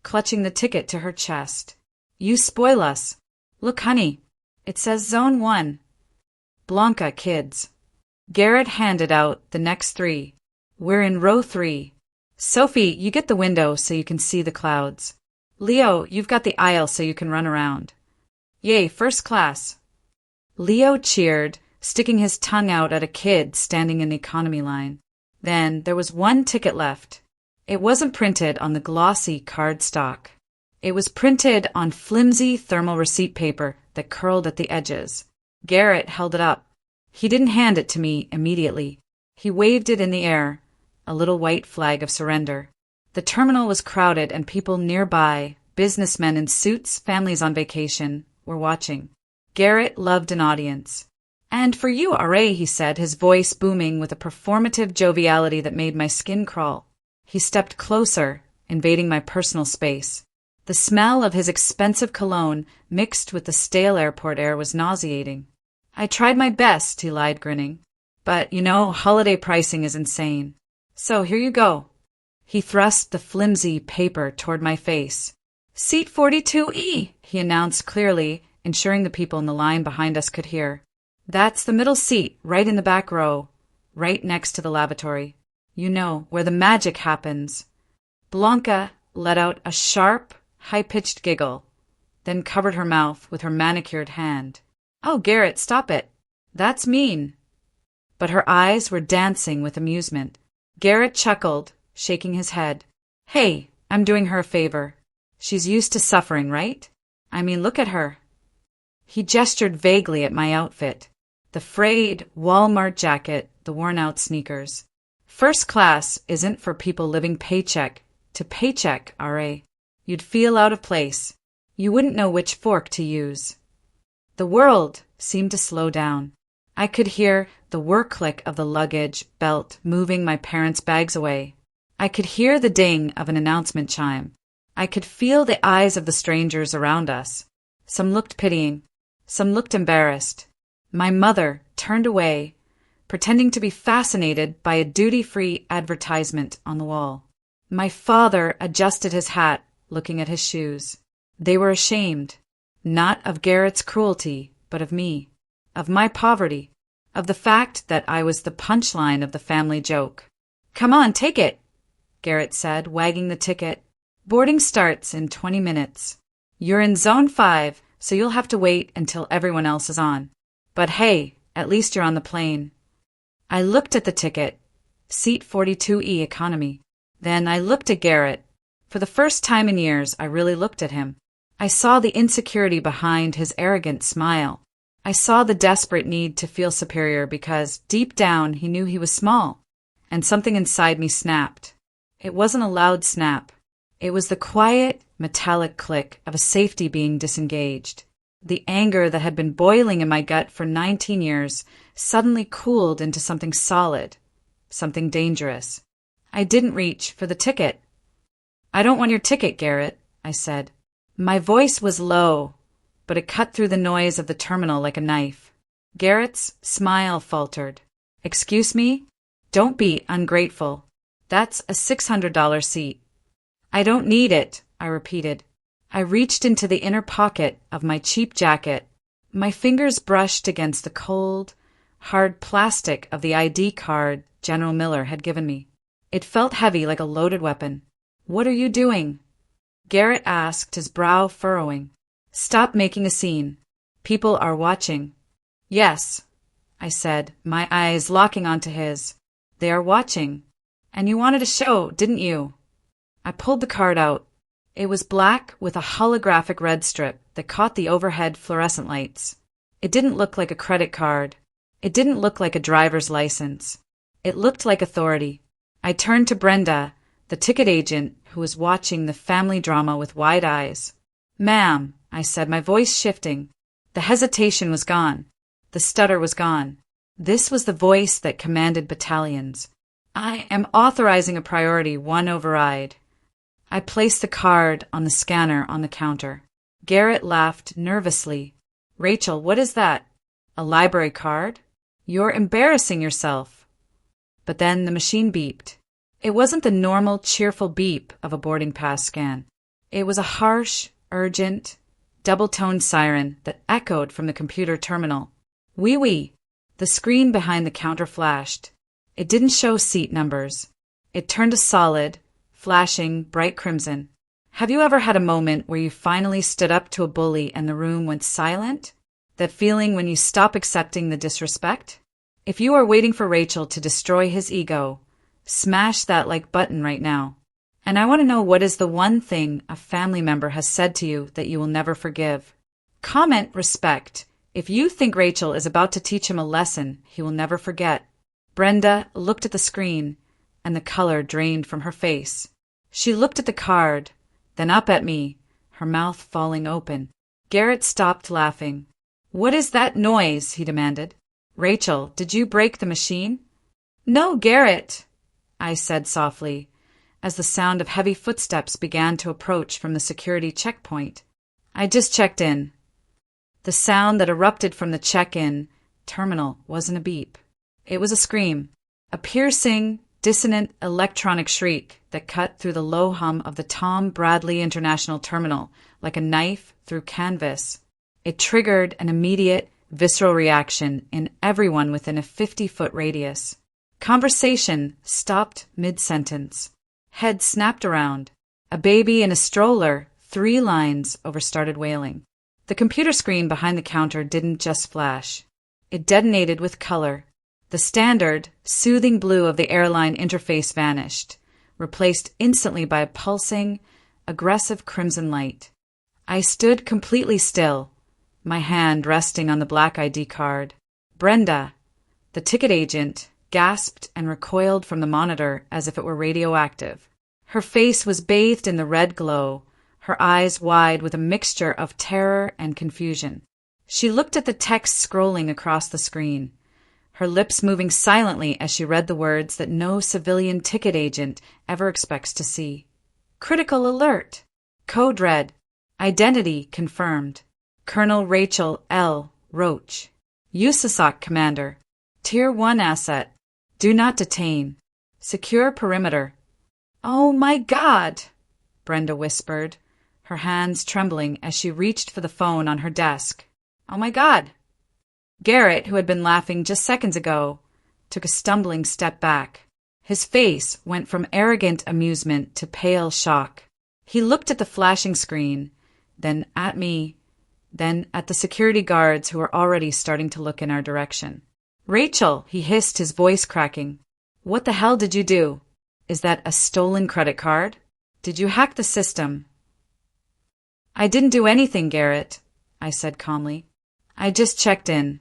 clutching the ticket to her chest. "You spoil us. Look, honey, it says Zone 1. Blanca, kids." Garrett handed out the next 3. "We're in row 3. Sophie, you get the window so you can see the clouds. Leo, you've got the aisle so you can run around. Yay, first class." Leo cheered, sticking his tongue out at a kid standing in the economy line. Then there was 1 ticket left. It wasn't printed on the glossy cardstock. It was printed on flimsy thermal receipt paper that curled at the edges. Garrett held it up. He didn't hand it to me immediately. He waved it in the air, a little white flag of surrender. The terminal was crowded and people nearby, businessmen in suits, families on vacation, were watching. Garrett loved an audience. "And for you, R.A., he said, his voice booming with a performative joviality that made my skin crawl. He stepped closer, invading my personal space. The smell of his expensive cologne mixed with the stale airport air was nauseating. I tried my best, he lied, grinning. But, holiday pricing is insane. So here you go. He thrust the flimsy paper toward my face. Seat 42E, he announced clearly, ensuring the people in the line behind us could hear. That's the middle seat, right in the back row, right next to the lavatory. Where the magic happens. Blanca let out a sharp, high-pitched giggle, then covered her mouth with her manicured hand. Oh, Garrett, stop it. That's mean. But her eyes were dancing with amusement. Garrett chuckled, shaking his head. Hey, I'm doing her a favor. She's used to suffering, right? I mean, look at her. He gestured vaguely at my outfit. The frayed Walmart jacket, the worn-out sneakers. First class isn't for people living paycheck to paycheck, R.A. You'd feel out of place. You wouldn't know which fork to use. The world seemed to slow down. I could hear the whir click of the luggage belt moving my parents' bags away. I could hear the ding of an announcement chime. I could feel the eyes of the strangers around us. Some looked pitying. Some looked embarrassed. My mother turned away, pretending to be fascinated by a duty-free advertisement on the wall. My father adjusted his hat, looking at his shoes. They were ashamed, not of Garrett's cruelty, but of me, of my poverty, of the fact that I was the punchline of the family joke. Come on, take it, Garrett said, wagging the ticket. Boarding starts in 20 minutes. You're in Zone 5, so you'll have to wait until everyone else is on. But hey, at least you're on the plane. I looked at the ticket, seat 42E economy. Then I looked at Garrett. For the first time in years, I really looked at him. I saw the insecurity behind his arrogant smile. I saw the desperate need to feel superior because, deep down, he knew he was small. And something inside me snapped. It wasn't a loud snap. It was the quiet, metallic click of a safety being disengaged. The anger that had been boiling in my gut for 19 years suddenly cooled into something solid, something dangerous. I didn't reach for the ticket. I don't want your ticket, Garrett, I said. My voice was low, but it cut through the noise of the terminal like a knife. Garrett's smile faltered. Excuse me? Don't be ungrateful. That's a $600 seat. I don't need it, I repeated. I reached into the inner pocket of my cheap jacket. My fingers brushed against the cold, hard plastic of the ID card General Miller had given me. It felt heavy like a loaded weapon. What are you doing? Garrett asked, his brow furrowing. Stop making a scene. People are watching. Yes, I said, my eyes locking onto his. They are watching. And you wanted a show, didn't you? I pulled the card out. It was black with a holographic red strip that caught the overhead fluorescent lights. It didn't look like a credit card. It didn't look like a driver's license. It looked like authority. I turned to Brenda, the ticket agent, who was watching the family drama with wide eyes. Ma'am, I said, my voice shifting. The hesitation was gone. The stutter was gone. This was the voice that commanded battalions. I am authorizing a priority 1 override. I placed the card on the scanner on the counter. Garrett laughed nervously. Rachel, what is that? A library card? You're embarrassing yourself. But then the machine beeped. It wasn't the normal, cheerful beep of a boarding pass scan. It was a harsh, urgent, double-toned siren that echoed from the computer terminal. Wee wee. The screen behind the counter flashed. It didn't show seat numbers. It turned a solid, flashing bright crimson. Have you ever had a moment where you finally stood up to a bully and the room went silent? That feeling when you stop accepting the disrespect? If you are waiting for Rachel to destroy his ego, smash that like button right now. And I want to know, what is the one thing a family member has said to you that you will never forgive? Comment respect if you think Rachel is about to teach him a lesson he will never forget. Brenda looked at the screen, and the color drained from her face. She looked at the card, then up at me, her mouth falling open. Garrett stopped laughing. What is that noise? He demanded. Rachel, did you break the machine? No, Garrett, I said softly, as the sound of heavy footsteps began to approach from the security checkpoint. I just checked in. The sound that erupted from the check-in terminal wasn't a beep. It was a scream, a piercing, dissonant electronic shriek that cut through the low hum of the Tom Bradley International Terminal like a knife through canvas. It triggered an immediate, visceral reaction in everyone within a 50-foot radius. Conversation stopped mid-sentence. Head snapped around. A baby in a stroller, 3 lines over started wailing. The computer screen behind the counter didn't just flash. It detonated with color. The standard, soothing blue of the airline interface vanished, replaced instantly by a pulsing, aggressive crimson light. I stood completely still, my hand resting on the black ID card. Brenda, the ticket agent, gasped and recoiled from the monitor as if it were radioactive. Her face was bathed in the red glow, her eyes wide with a mixture of terror and confusion. She looked at the text scrolling across the screen, her lips moving silently as she read the words that no civilian ticket agent ever expects to see. Critical alert. Code red. Identity confirmed. Colonel Rachel L. Roach. USASOC Commander. Tier 1 asset. Do not detain. Secure perimeter. Oh my God! Brenda whispered, her hands trembling as she reached for the phone on her desk. Oh my God! Garrett, who had been laughing just seconds ago, took a stumbling step back. His face went from arrogant amusement to pale shock. He looked at the flashing screen, then at me, then at the security guards who were already starting to look in our direction. Rachel, he hissed, his voice cracking. What the hell did you do? Is that a stolen credit card? Did you hack the system? I didn't do anything, Garrett, I said calmly. I just checked in.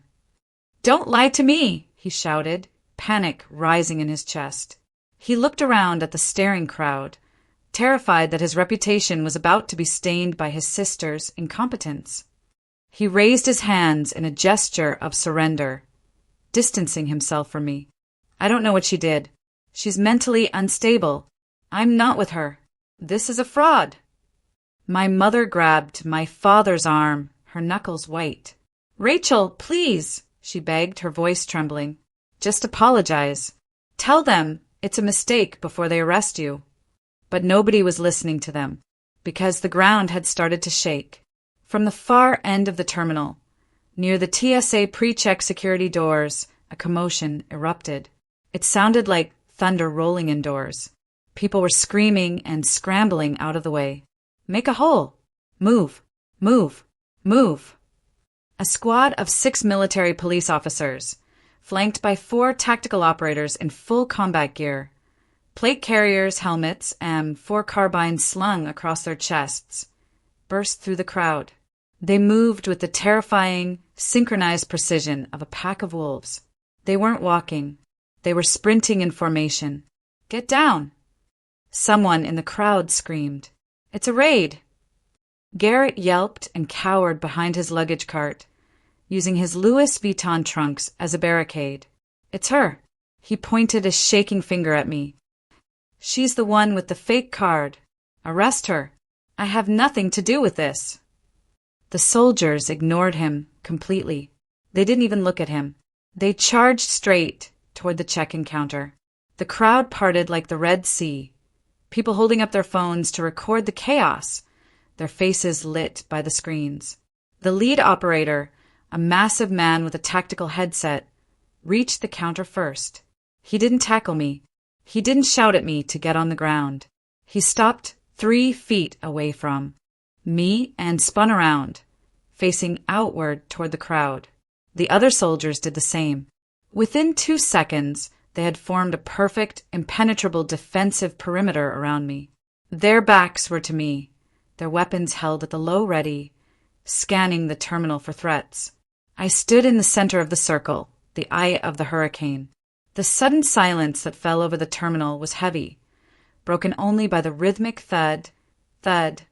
Don't lie to me, he shouted, panic rising in his chest. He looked around at the staring crowd, terrified that his reputation was about to be stained by his sister's incompetence. He raised his hands in a gesture of surrender, distancing himself from me. I don't know what she did. She's mentally unstable. I'm not with her. This is a fraud. My mother grabbed my father's arm, her knuckles white. Rachel, please, she begged, her voice trembling. Just apologize. Tell them it's a mistake before they arrest you. But nobody was listening to them, because the ground had started to shake. From the far end of the terminal, near the TSA pre-check security doors, a commotion erupted. It sounded like thunder rolling indoors. People were screaming and scrambling out of the way. Make a hole! Move! Move! Move! A squad of 6 military police officers, flanked by 4 tactical operators in full combat gear, plate carriers, helmets, and 4 carbines slung across their chests, burst through the crowd. They moved with the terrifying, synchronized precision of a pack of wolves. They weren't walking. They were sprinting in formation. Get down! Someone in the crowd screamed. It's a raid! Garrett yelped and cowered behind his luggage cart, using his Louis Vuitton trunks as a barricade. It's her. He pointed a shaking finger at me. She's the one with the fake card. Arrest her. I have nothing to do with this. The soldiers ignored him completely. They didn't even look at him. They charged straight toward the check-in counter. The crowd parted like the Red Sea, people holding up their phones to record the chaos, their faces lit by the screens. The lead operator, a massive man with a tactical headset, reached the counter first. He didn't tackle me. He didn't shout at me to get on the ground. He stopped 3 feet away from me and spun around, facing outward toward the crowd. The other soldiers did the same. Within 2 seconds, they had formed a perfect, impenetrable defensive perimeter around me. Their backs were to me, their weapons held at the low ready, scanning the terminal for threats. I stood in the center of the circle, the eye of the hurricane. The sudden silence that fell over the terminal was heavy, broken only by the rhythmic thud, thud,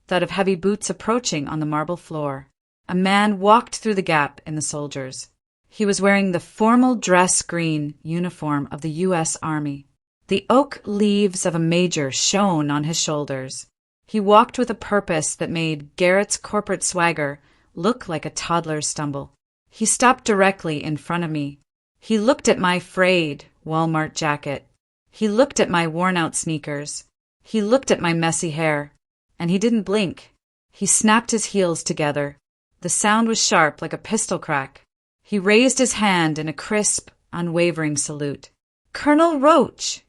thud of heavy boots approaching on the marble floor. A man walked through the gap in the soldiers. He was wearing the formal dress green uniform of the U.S. Army. The The oak leaves of a major shone on his shoulders. He walked with a purpose that made Garrett's corporate swagger look like a toddler's stumble. He stopped directly in front of me. He looked at my frayed Walmart jacket. He looked at my worn-out sneakers. He looked at my messy hair. And he didn't blink. He snapped his heels together. The sound was sharp like a pistol crack. He raised his hand in a crisp, unwavering salute. "Colonel Roach!"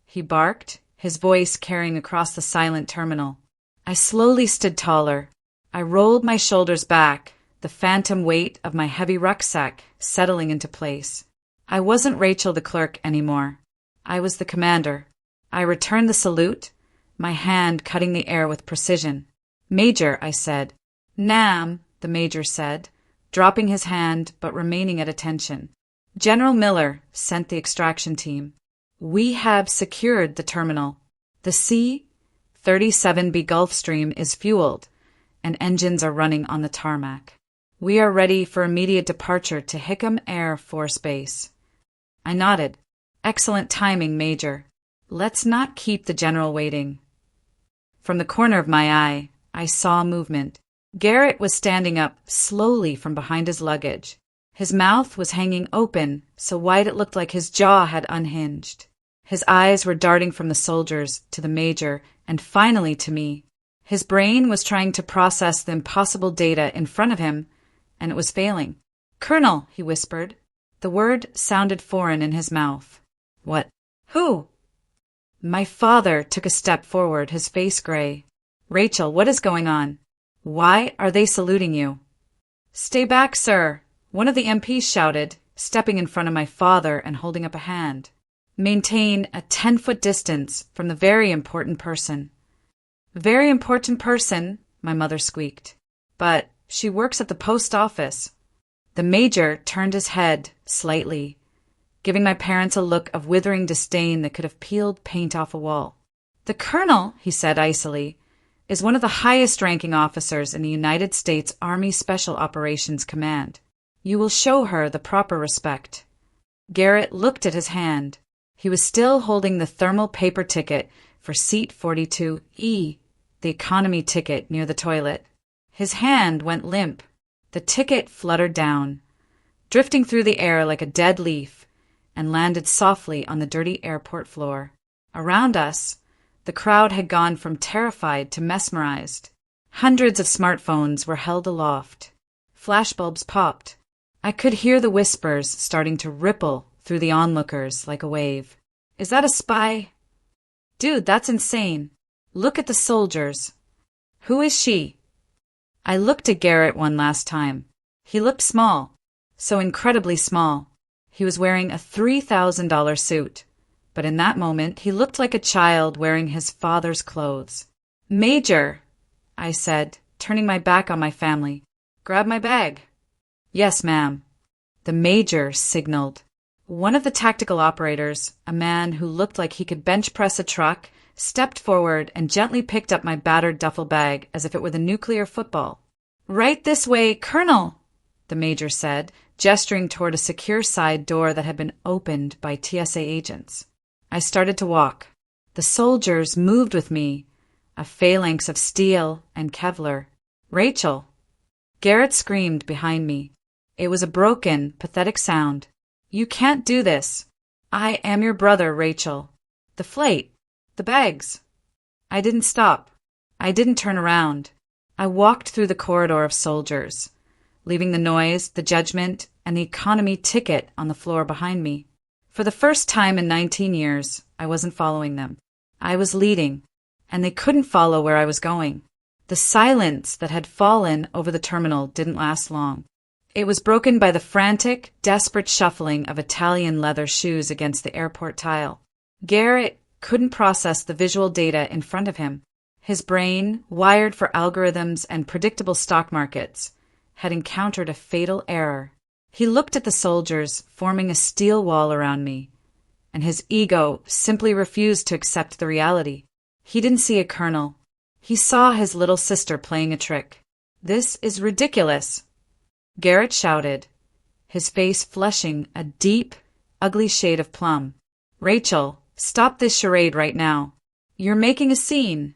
he barked, his voice carrying across the silent terminal. I slowly stood taller. I rolled my shoulders back, the phantom weight of my heavy rucksack settling into place. I wasn't Rachel the clerk anymore. I was the commander. I returned the salute, my hand cutting the air with precision. "Major," I said. "Nam," the major said, dropping his hand but remaining at attention. "General Miller," sent the extraction team. "We have secured the terminal. The C-37B Gulfstream is fueled, and engines are running on the tarmac. We are ready for immediate departure to Hickam Air Force Base." I nodded. "Excellent timing, Major. Let's not keep the general waiting." From the corner of my eye, I saw movement. Garrett was standing up slowly from behind his luggage. His mouth was hanging open, so wide it looked like his jaw had unhinged. His eyes were darting from the soldiers to the major and finally to me. His brain was trying to process the impossible data in front of him, and it was failing. "Colonel," he whispered. The word sounded foreign in his mouth. "What? Who?" My father took a step forward, his face gray. "Rachel, what is going on? Why are they saluting you?" "Stay back, sir," one of the MPs shouted, stepping in front of my father and holding up a hand. "Maintain a 10-foot distance from the very important person." "Very important person," my mother squeaked. "But she works at the post office." The major turned his head slightly, giving my parents a look of withering disdain that could have peeled paint off a wall. "The colonel," he said icily, "is one of the highest-ranking officers in the United States Army Special Operations Command. You will show her the proper respect." Garrett looked at his hand. He was still holding the thermal paper ticket for seat 42E, the economy ticket near the toilet. His hand went limp. The ticket fluttered down, drifting through the air like a dead leaf, and landed softly on the dirty airport floor. Around us, the crowd had gone from terrified to mesmerized. Hundreds of smartphones were held aloft. Flashbulbs popped. I could hear the whispers starting to ripple through the onlookers like a wave. "Is that a spy?" "Dude, that's insane. Look at the soldiers." "Who is she?" I looked at Garrett one last time. He looked small, so incredibly small. He was wearing a $3,000 suit, but in that moment he looked like a child wearing his father's clothes. "Major," I said, turning my back on my family. "Grab my bag." "Yes, ma'am." The major signaled. One of the tactical operators, a man who looked like he could bench press a truck, stepped forward and gently picked up my battered duffel bag as if it were the nuclear football. "Right this way, Colonel," the major said, gesturing toward a secure side door that had been opened by TSA agents. I started to walk. The soldiers moved with me, a phalanx of steel and Kevlar. "Rachel!" Garrett screamed behind me. It was a broken, pathetic sound. "You can't do this. I am your brother, Rachel. The flight. The bags." I didn't stop. I didn't turn around. I walked through the corridor of soldiers, leaving the noise, the judgment, and the economy ticket on the floor behind me. For the first time in 19 years, I wasn't following them. I was leading, and they couldn't follow where I was going. The silence that had fallen over the terminal didn't last long. It was broken by the frantic, desperate shuffling of Italian leather shoes against the airport tile. Garrett couldn't process the visual data in front of him. His brain, wired for algorithms and predictable stock markets, had encountered a fatal error. He looked at the soldiers forming a steel wall around me, and his ego simply refused to accept the reality. He didn't see a colonel. He saw his little sister playing a trick. "This is ridiculous," Garrett shouted, his face flushing a deep, ugly shade of plum. "Rachel, Stop this charade right now. You're making a scene.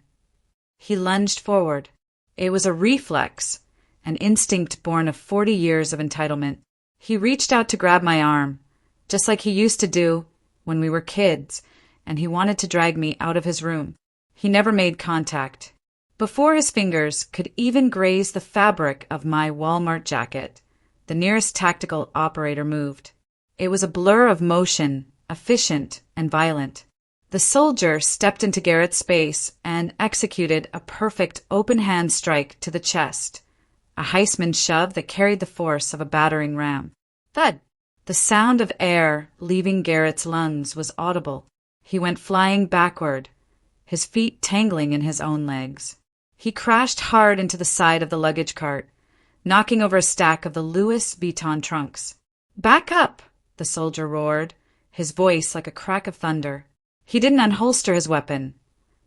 He lunged forward. It was a reflex, an instinct born of 40 years of entitlement. He reached out to grab my arm, just like he used to do when we were kids, and he wanted to drag me out of his room. He never made contact. Before his fingers could even graze the fabric of my Walmart jacket, the nearest tactical operator moved. It was a blur of motion, efficient and violent. The soldier stepped into Garrett's space and executed a perfect open-hand strike to the chest, a Heisman shove that carried the force of a battering ram. Thud! The sound of air leaving Garrett's lungs was audible. He went flying backward, his feet tangling in his own legs. He crashed hard into the side of the luggage cart, knocking over a stack of the Louis Vuitton trunks. "Back up!" the soldier roared, his voice like a crack of thunder. He didn't unholster his weapon,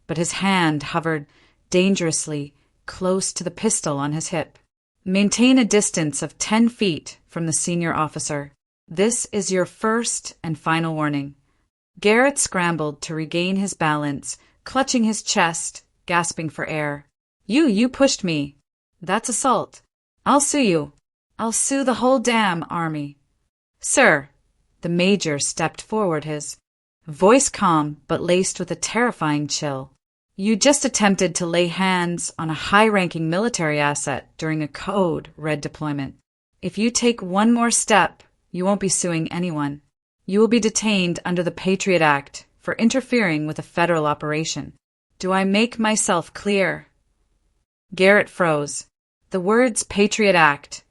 but his hand hovered dangerously close to the pistol on his hip. "Maintain a distance of 10 feet from the senior officer. This is your first and final warning." Garrett scrambled to regain his balance, clutching his chest, gasping for air. You pushed me. That's assault. I'll sue you. I'll sue the whole damn army." "Sir," the major stepped forward, his voice calm but laced with a terrifying chill. "You just attempted to lay hands on a high-ranking military asset during a code-red deployment. If you take one more step, you won't be suing anyone. You will be detained under the Patriot Act for interfering with a federal operation. Do I make myself clear?" Garrett froze. The words Patriot Act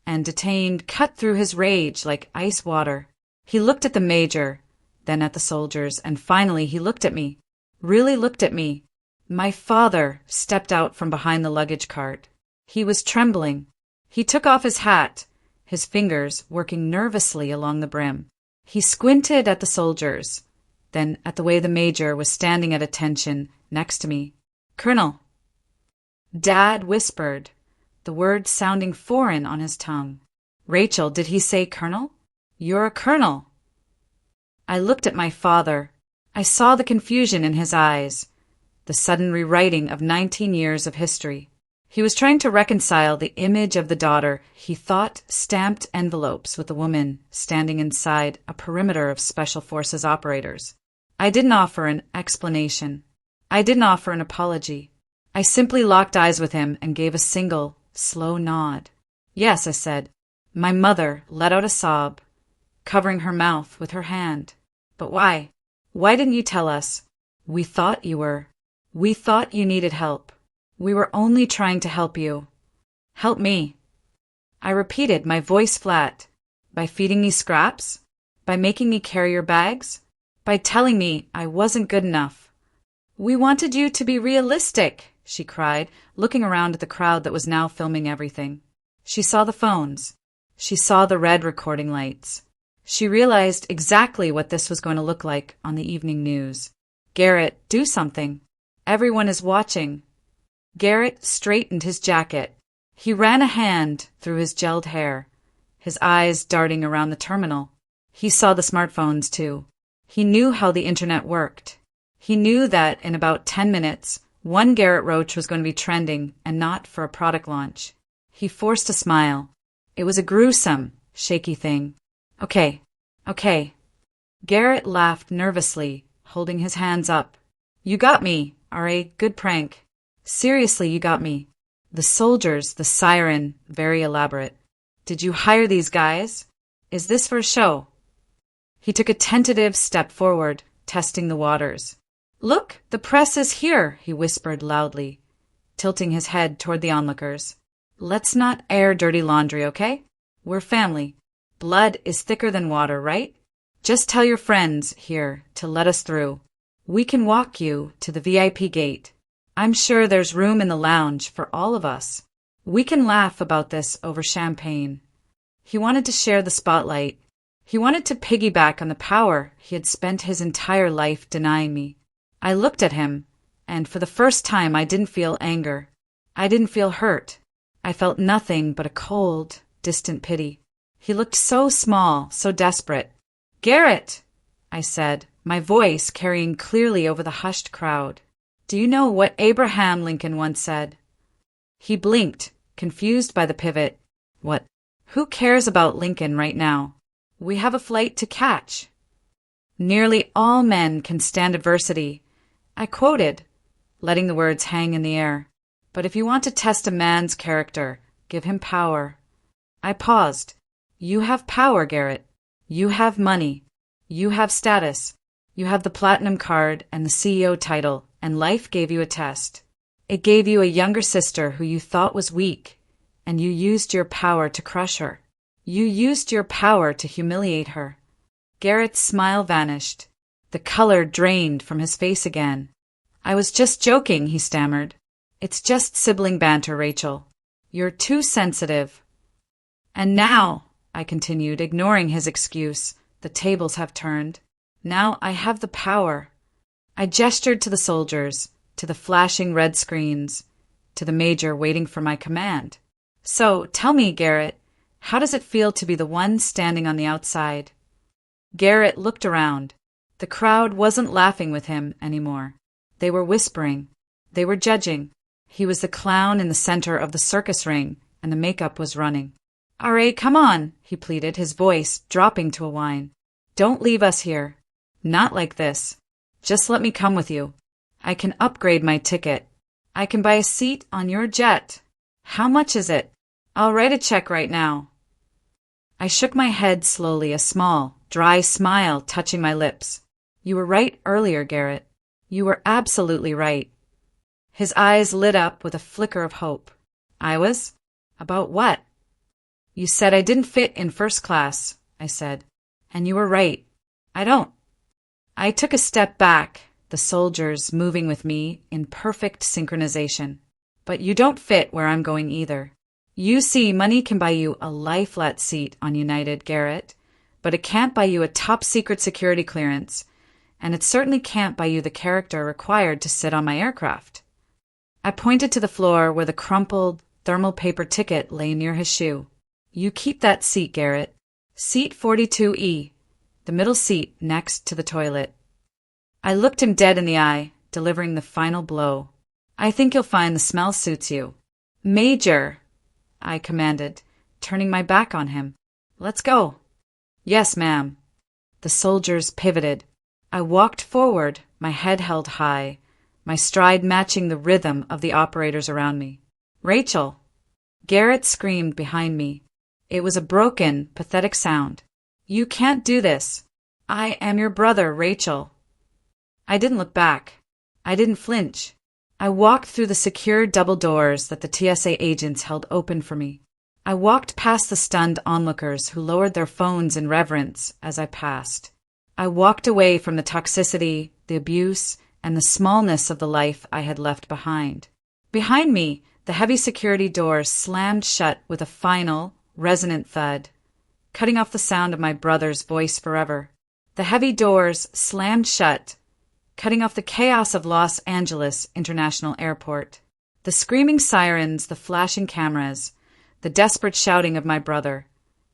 and detained cut through his rage like ice water. He looked at the major, then at the soldiers, and finally he looked at me. Really looked at me. My father stepped out from behind the luggage cart. He was trembling. He took off his hat, his fingers working nervously along the brim. He squinted at the soldiers, then at the way the major was standing at attention next to me. "Colonel." Dad whispered, the word sounding foreign on his tongue. "Rachel, did he say colonel? You're a colonel." I looked at my father. I saw the confusion in his eyes, the sudden rewriting of 19 years of history. He was trying to reconcile the image of the daughter he thought stamped envelopes with the woman standing inside a perimeter of Special Forces operators. I didn't offer an explanation. I didn't offer an apology. I simply locked eyes with him and gave a single, slow nod. "Yes," I said. My mother let out a sob, covering her mouth with her hand. "But why? Why didn't you tell us? We thought you needed help. We were only trying to help you." "Help me?" I repeated, my voice flat. "By feeding me scraps? By making me carry your bags? By telling me I wasn't good enough?" "We wanted you to be realistic," she cried, looking around at the crowd that was now filming everything. She saw the phones. She saw the red recording lights. She realized exactly what this was going to look like on the evening news. "Garrett, do something. Everyone is watching." Garrett straightened his jacket. He ran a hand through his gelled hair, his eyes darting around the terminal. He saw the smartphones, too. He knew how the internet worked. He knew that in about 10 minutes, one Garrett Roach was going to be trending and not for a product launch. He forced a smile. It was a gruesome, shaky thing. Okay. Garrett laughed nervously, holding his hands up. "You got me, R.A. Good prank. Seriously, you got me." The soldiers, the siren, very elaborate. "Did you hire these guys? Is this for a show?" He took a tentative step forward, testing the waters. "Look, the press is here," he whispered loudly, tilting his head toward the onlookers. "Let's not air dirty laundry, okay? We're family. Blood is thicker than water, right? Just tell your friends here to let us through. We can walk you to the VIP gate. I'm sure there's room in the lounge for all of us. We can laugh about this over champagne." He wanted to share the spotlight. He wanted to piggyback on the power he had spent his entire life denying me. I looked at him, and for the first time I didn't feel anger. I didn't feel hurt. I felt nothing but a cold, distant pity. He looked so small, so desperate. "Garrett!" I said, my voice carrying clearly over the hushed crowd. "Do you know what Abraham Lincoln once said?" He blinked, confused by the pivot. "What? Who cares about Lincoln right now? We have a flight to catch." "Nearly all men can stand adversity," I quoted, letting the words hang in the air. "But if you want to test a man's character, give him power." I paused. "You have power, Garrett. You have money. You have status. You have the platinum card and the CEO title, and life gave you a test. It gave you a younger sister who you thought was weak, and you used your power to crush her. You used your power to humiliate her." Garrett's smile vanished. The color drained from his face again. "I was just joking," he stammered. "It's just sibling banter, Rachel. You're too sensitive." "And now," I continued, ignoring his excuse, "the tables have turned. Now I have the power." I gestured to the soldiers, to the flashing red screens, to the major waiting for my command. "So, tell me, Garrett, how does it feel to be the one standing on the outside?" Garrett looked around. The crowd wasn't laughing with him anymore. They were whispering. They were judging. He was the clown in the center of the circus ring, and the makeup was running. "R.A., come on," he pleaded, his voice dropping to a whine. "Don't leave us here. Not like this. Just let me come with you. I can upgrade my ticket. I can buy a seat on your jet. How much is it? I'll write a check right now." I shook my head slowly, a small, dry smile touching my lips. "You were right earlier, Garrett. You were absolutely right." His eyes lit up with a flicker of hope. "I was? About what?" "You said I didn't fit in first class," I said. "And you were right. I don't." I took a step back, the soldiers moving with me in perfect synchronization. "But you don't fit where I'm going either. You see, money can buy you a lie-flat seat on United, Garrett, but it can't buy you a top-secret security clearance, and it certainly can't buy you the character required to sit on my aircraft." I pointed to the floor where the crumpled thermal paper ticket lay near his shoe. "You keep that seat, Garrett. Seat 42E, the middle seat next to the toilet." I looked him dead in the eye, delivering the final blow. "I think you'll find the smell suits you." "Major," I commanded, turning my back on him. "Let's go." "Yes, ma'am." The soldiers pivoted. I walked forward, my head held high, my stride matching the rhythm of the operators around me. "Rachel!" Garrett screamed behind me. It was a broken, pathetic sound. "You can't do this. I am your brother, Rachel." I didn't look back. I didn't flinch. I walked through the secure double doors that the TSA agents held open for me. I walked past the stunned onlookers who lowered their phones in reverence as I passed. I walked away from the toxicity, the abuse, and the smallness of the life I had left behind. Behind me, the heavy security doors slammed shut with a final, resonant thud, cutting off the sound of my brother's voice forever. The heavy doors slammed shut, cutting off the chaos of Los Angeles International Airport. The screaming sirens, the flashing cameras, the desperate shouting of my brother.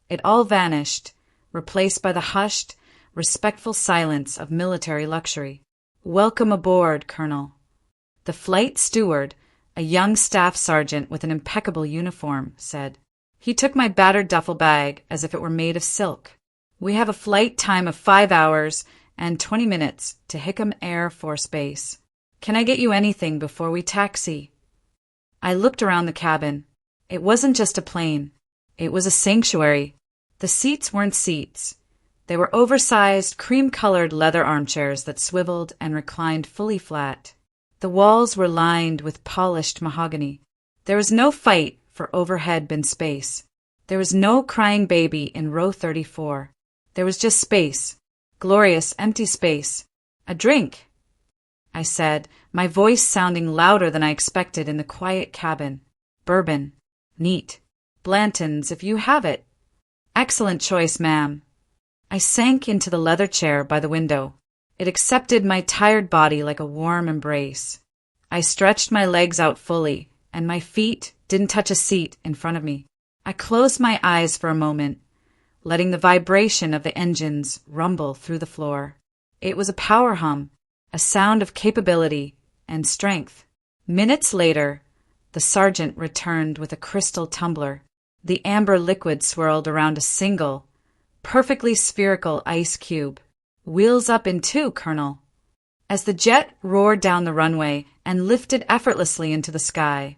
It all vanished, replaced by the hushed, respectful silence of military luxury. "Welcome aboard, Colonel." The flight steward, a young staff sergeant with an impeccable uniform, said. He took my battered duffel bag as if it were made of silk. "We have a flight time of 5 hours and 20 minutes to Hickam Air Force Base. Can I get you anything before we taxi?" I looked around the cabin. It wasn't just a plane. It was a sanctuary. The seats weren't seats. They were oversized, cream-colored leather armchairs that swiveled and reclined fully flat. The walls were lined with polished mahogany. There was no fight for overhead bin space. There was no crying baby in row 34. There was just space. Glorious empty space. "A drink," I said, my voice sounding louder than I expected in the quiet cabin. "Bourbon. Neat. Blanton's, if you have it." "Excellent choice, ma'am." I sank into the leather chair by the window. It accepted my tired body like a warm embrace. I stretched my legs out fully, and my feet didn't touch a seat in front of me. I closed my eyes for a moment, letting the vibration of the engines rumble through the floor. It was a power hum, a sound of capability and strength. Minutes later, the sergeant returned with a crystal tumbler. The amber liquid swirled around a single, perfectly spherical ice cube. "Wheels up in 2, Colonel." As the jet roared down the runway and lifted effortlessly into the sky,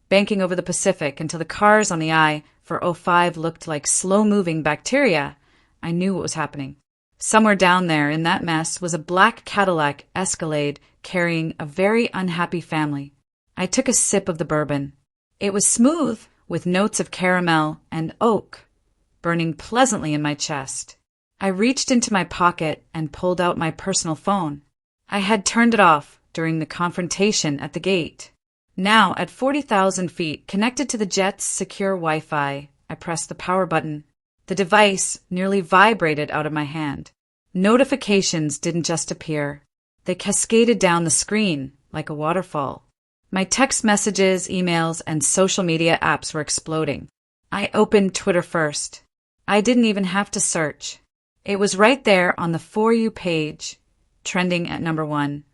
banking over the Pacific until the cars on the I-405 looked like slow-moving bacteria, I knew what was happening. Somewhere down there in that mess was a black Cadillac Escalade carrying a very unhappy family. I took a sip of the bourbon. It was smooth, with notes of caramel and oak, burning pleasantly in my chest. I reached into my pocket and pulled out my personal phone. I had turned it off during the confrontation at the gate. Now, at 40,000 feet, connected to the jet's secure Wi-Fi, I pressed the power button. The device nearly vibrated out of my hand. Notifications didn't just appear. They cascaded down the screen like a waterfall. My text messages, emails, and social media apps were exploding. I opened Twitter first. I didn't even have to search. It was right there on the For You page, trending at number 1.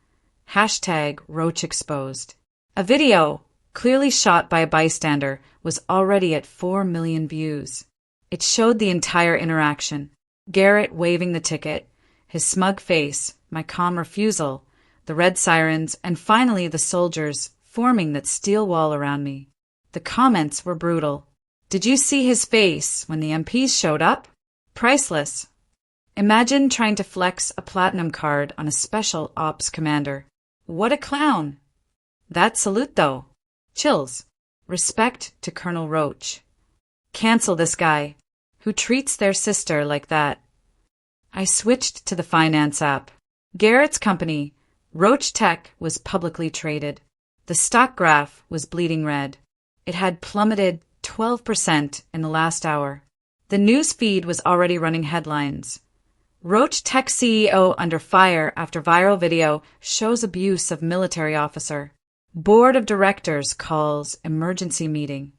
#RoachExposed. A video, clearly shot by a bystander, was already at 4 million views. It showed the entire interaction. Garrett waving the ticket, his smug face, my calm refusal, the red sirens, and finally the soldiers forming that steel wall around me. The comments were brutal. "Did you see his face when the MPs showed up? Priceless. Imagine trying to flex a platinum card on a special ops commander. What a clown. That salute, though. Chills. Respect to Colonel Roach. Cancel this guy. Who treats their sister like that?" I switched to the finance app. Garrett's company, Roach Tech, was publicly traded. The stock graph was bleeding red. It had plummeted 12% in the last hour. The news feed was already running headlines. Roach Tech CEO under fire after viral video shows abuse of military officer. Board of directors calls emergency meeting.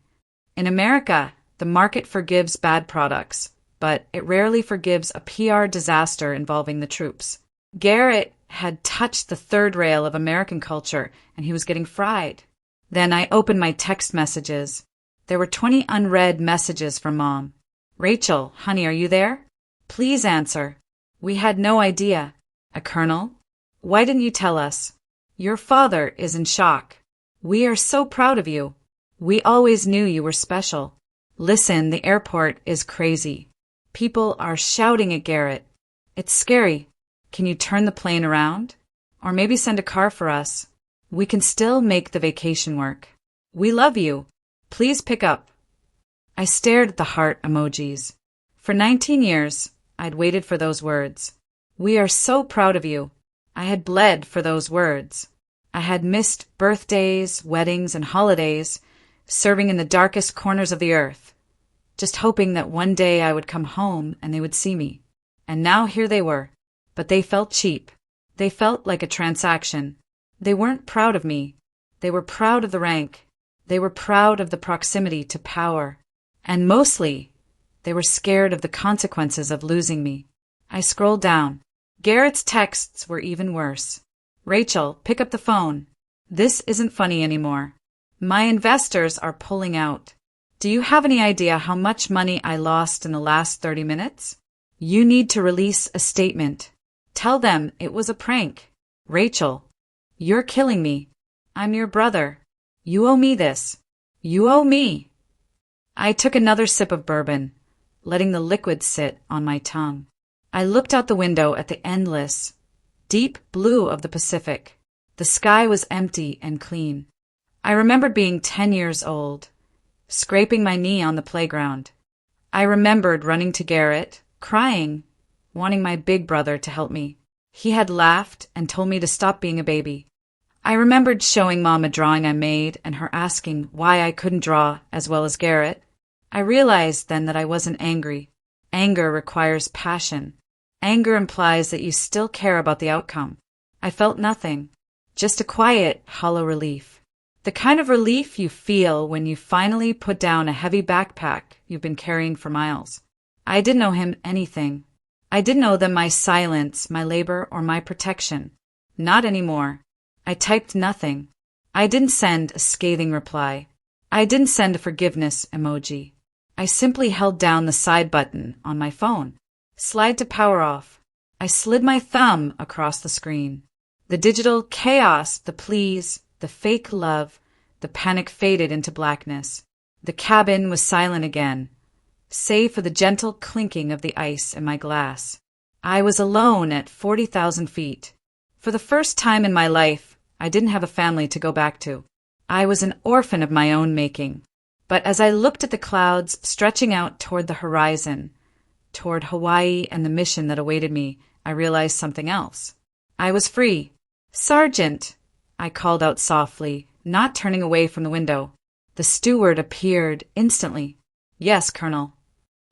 In America, the market forgives bad products, but it rarely forgives a PR disaster involving the troops. Garrett had touched the third rail of American culture, and he was getting fried. Then I opened my text messages. There were 20 unread messages from Mom. "Rachel, honey, are you there? Please answer. We had no idea. A colonel? Why didn't you tell us? Your father is in shock. We are so proud of you. We always knew you were special. Listen, the airport is crazy. People are shouting at Garrett. It's scary. Can you turn the plane around? Or maybe send a car for us. We can still make the vacation work. We love you. Please pick up." I stared at the heart emojis. For 19 years, I'd waited for those words. We are so proud of you. I had bled for those words. I had missed birthdays, weddings, and holidays, serving in the darkest corners of the earth, just hoping that one day I would come home and they would see me. And now here they were. But they felt cheap. They felt like a transaction. They weren't proud of me. They were proud of the rank. They were proud of the proximity to power. And mostly, they were scared of the consequences of losing me. I scrolled down. Garrett's texts were even worse. "Rachel, pick up the phone. This isn't funny anymore. My investors are pulling out. Do you have any idea how much money I lost in the last 30 minutes? You need to release a statement. Tell them it was a prank. Rachel, you're killing me. I'm your brother. You owe me this. You owe me." I took another sip of bourbon, letting the liquid sit on my tongue. I looked out the window at the endless, deep blue of the Pacific. The sky was empty and clean. I remembered being 10 years old, scraping my knee on the playground. I remembered running to Garrett, crying, wanting my big brother to help me. He had laughed and told me to stop being a baby. I remembered showing Mom a drawing I made and her asking why I couldn't draw as well as Garrett. I realized then that I wasn't angry. Anger requires passion. Anger implies that you still care about the outcome. I felt nothing, just a quiet, hollow relief. The kind of relief you feel when you finally put down a heavy backpack you've been carrying for miles. I didn't owe him anything. I didn't owe them my silence, my labor, or my protection. Not anymore. I typed nothing. I didn't send a scathing reply. I didn't send a forgiveness emoji. I simply held down the side button on my phone. Slide to power off. I slid my thumb across the screen. The digital chaos, the pleas, the fake love, the panic faded into blackness. The cabin was silent again, save for the gentle clinking of the ice in my glass. I was alone at 40,000 feet. For the first time in my life, I didn't have a family to go back to. I was an orphan of my own making. But as I looked at the clouds stretching out toward the horizon, toward Hawaii and the mission that awaited me, I realized something else. I was free. "Sergeant," I called out softly, not turning away from the window. The steward appeared instantly. "Yes, Colonel."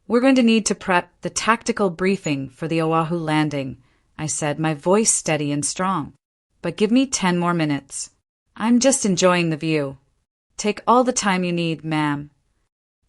"We're going to need to prep the tactical briefing for the Oahu landing," I said, my voice steady and strong. "But give me 10 more minutes. I'm just enjoying the view." "Take all the time you need, ma'am."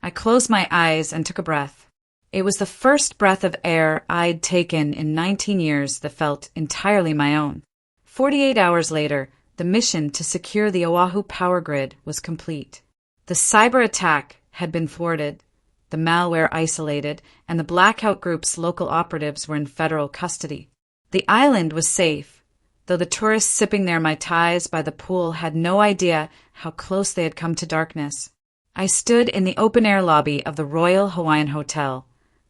I closed my eyes and took a breath. It was the first breath of air I'd taken in 19 years that felt entirely my own. 48 hours later, the mission to secure the Oahu power grid was complete. The cyber attack had been thwarted, the malware isolated, and the blackout group's local operatives were in federal custody. The island was safe, though the tourists sipping their mai tais by the pool had no idea how close they had come to darkness. I stood in the open-air lobby of the Royal Hawaiian Hotel,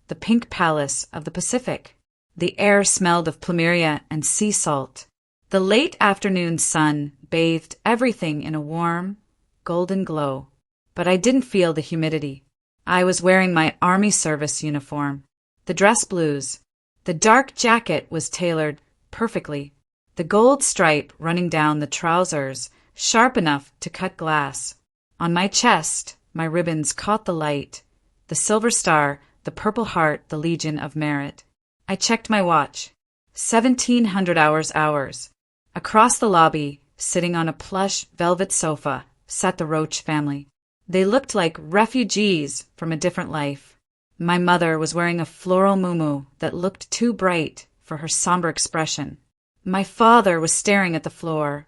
the pink palace of the Pacific. The air smelled of plumeria and sea salt. The late afternoon sun bathed everything in a warm, golden glow, but I didn't feel the humidity. I was wearing my Army service uniform, the dress blues. The dark jacket was tailored perfectly, the gold stripe running down the trousers, sharp enough to cut glass. On my chest, my ribbons caught the light, the silver star, the Purple Heart, the Legion of Merit. I checked my watch. 1,700 hours. Across the lobby, sitting on a plush velvet sofa, sat the Roach family. They looked like refugees from a different life. My mother was wearing a floral muumuu that looked too bright for her somber expression. My father was staring at the floor,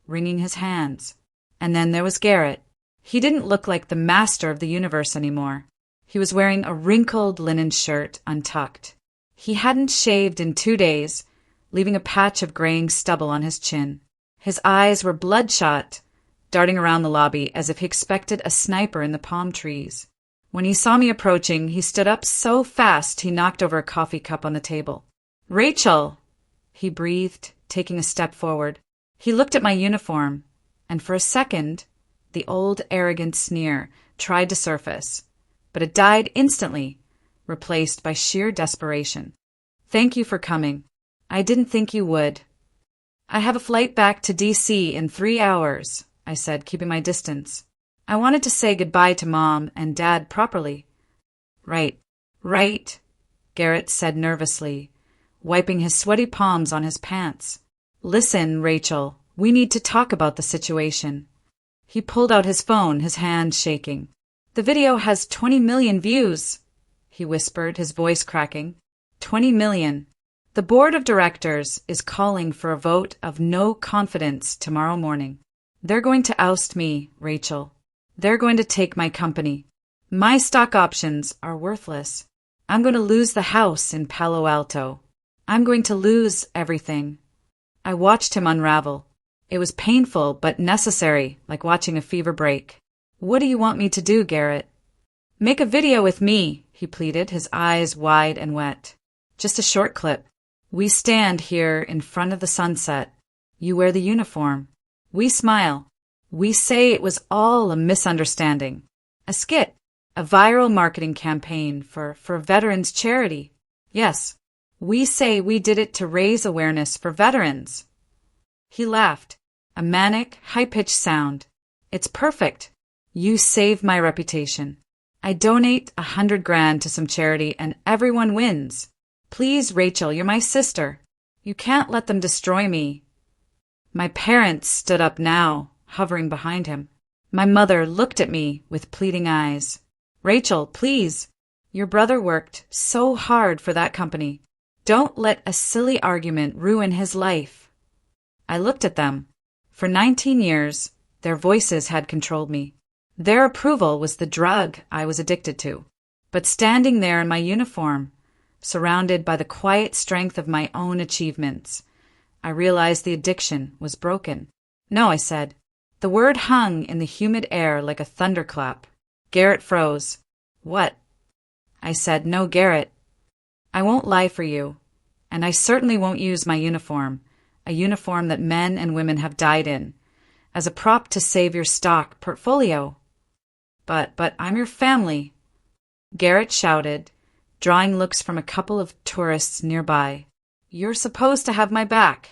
wringing his hands. And then there was Garrett. He didn't look like the master of the universe anymore. He was wearing a wrinkled linen shirt untucked. He hadn't shaved in 2 days, leaving a patch of graying stubble on his chin. His eyes were bloodshot, darting around the lobby as if he expected a sniper in the palm trees. When he saw me approaching, he stood up so fast he knocked over a coffee cup on the table. "Rachel!" he breathed, taking a step forward. He looked at my uniform, and for a second, the old arrogant sneer tried to surface, but it died instantly, replaced by sheer desperation. "Thank you for coming. I didn't think you would." "I have a flight back to D.C. in 3 hours," I said, keeping my distance. "I wanted to say goodbye to Mom and Dad properly." Right, Garrett said nervously, wiping his sweaty palms on his pants. "Listen, Rachel, we need to talk about the situation." He pulled out his phone, his hand shaking. "The video has 20 million views," he whispered, his voice cracking. 20 million. The board of directors is calling for a vote of no confidence tomorrow morning. They're going to oust me, Rachel. They're going to take my company. My stock options are worthless. I'm going to lose the house in Palo Alto. I'm going to lose everything. I watched him unravel. It was painful but necessary, like watching a fever break. "What do you want me to do, Garrett?" "Make a video with me," he pleaded, his eyes wide and wet. "Just a short clip. We stand here in front of the sunset. You wear the uniform. We smile. We say it was all a misunderstanding. A skit. A viral marketing campaign for veterans charity. Yes, we say we did it to raise awareness for veterans." He laughed, a manic, high-pitched sound. "It's perfect. You save my reputation. I donate 100 grand to some charity and everyone wins. Please, Rachel, you're my sister. You can't let them destroy me." My parents stood up now, hovering behind him. My mother looked at me with pleading eyes. "Rachel, please. Your brother worked so hard for that company. Don't let a silly argument ruin his life. I looked at them. For 19 years, their voices had controlled me. Their approval was the drug I was addicted to. But standing there in my uniform, surrounded by the quiet strength of my own achievements, I realized the addiction was broken. No, I said. The word hung in the humid air like a thunderclap. Garrett froze. What? I said, no, Garrett. I won't lie for you, and I certainly won't use my uniform, a uniform that men and women have died in, as a prop to save your stock portfolio. But I'm your family, Garrett shouted, drawing looks from a couple of tourists nearby. You're supposed to have my back.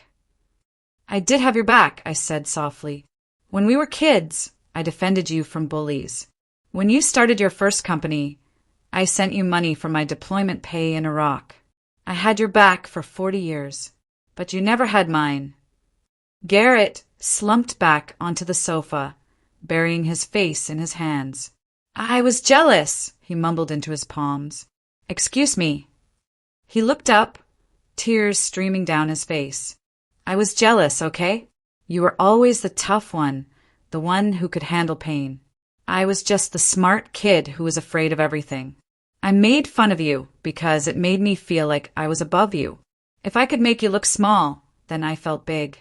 I did have your back, I said softly. When we were kids, I defended you from bullies. When you started your first company, I sent you money for my deployment pay in Iraq. I had your back for 40 years, but you never had mine. Garrett slumped back onto the sofa, burying his face in his hands. I was jealous, he mumbled into his palms. Excuse me. He looked up, tears streaming down his face. I was jealous, okay? You were always the tough one, the one who could handle pain. I was just the smart kid who was afraid of everything. I made fun of you because it made me feel like I was above you. If I could make you look small, then I felt big.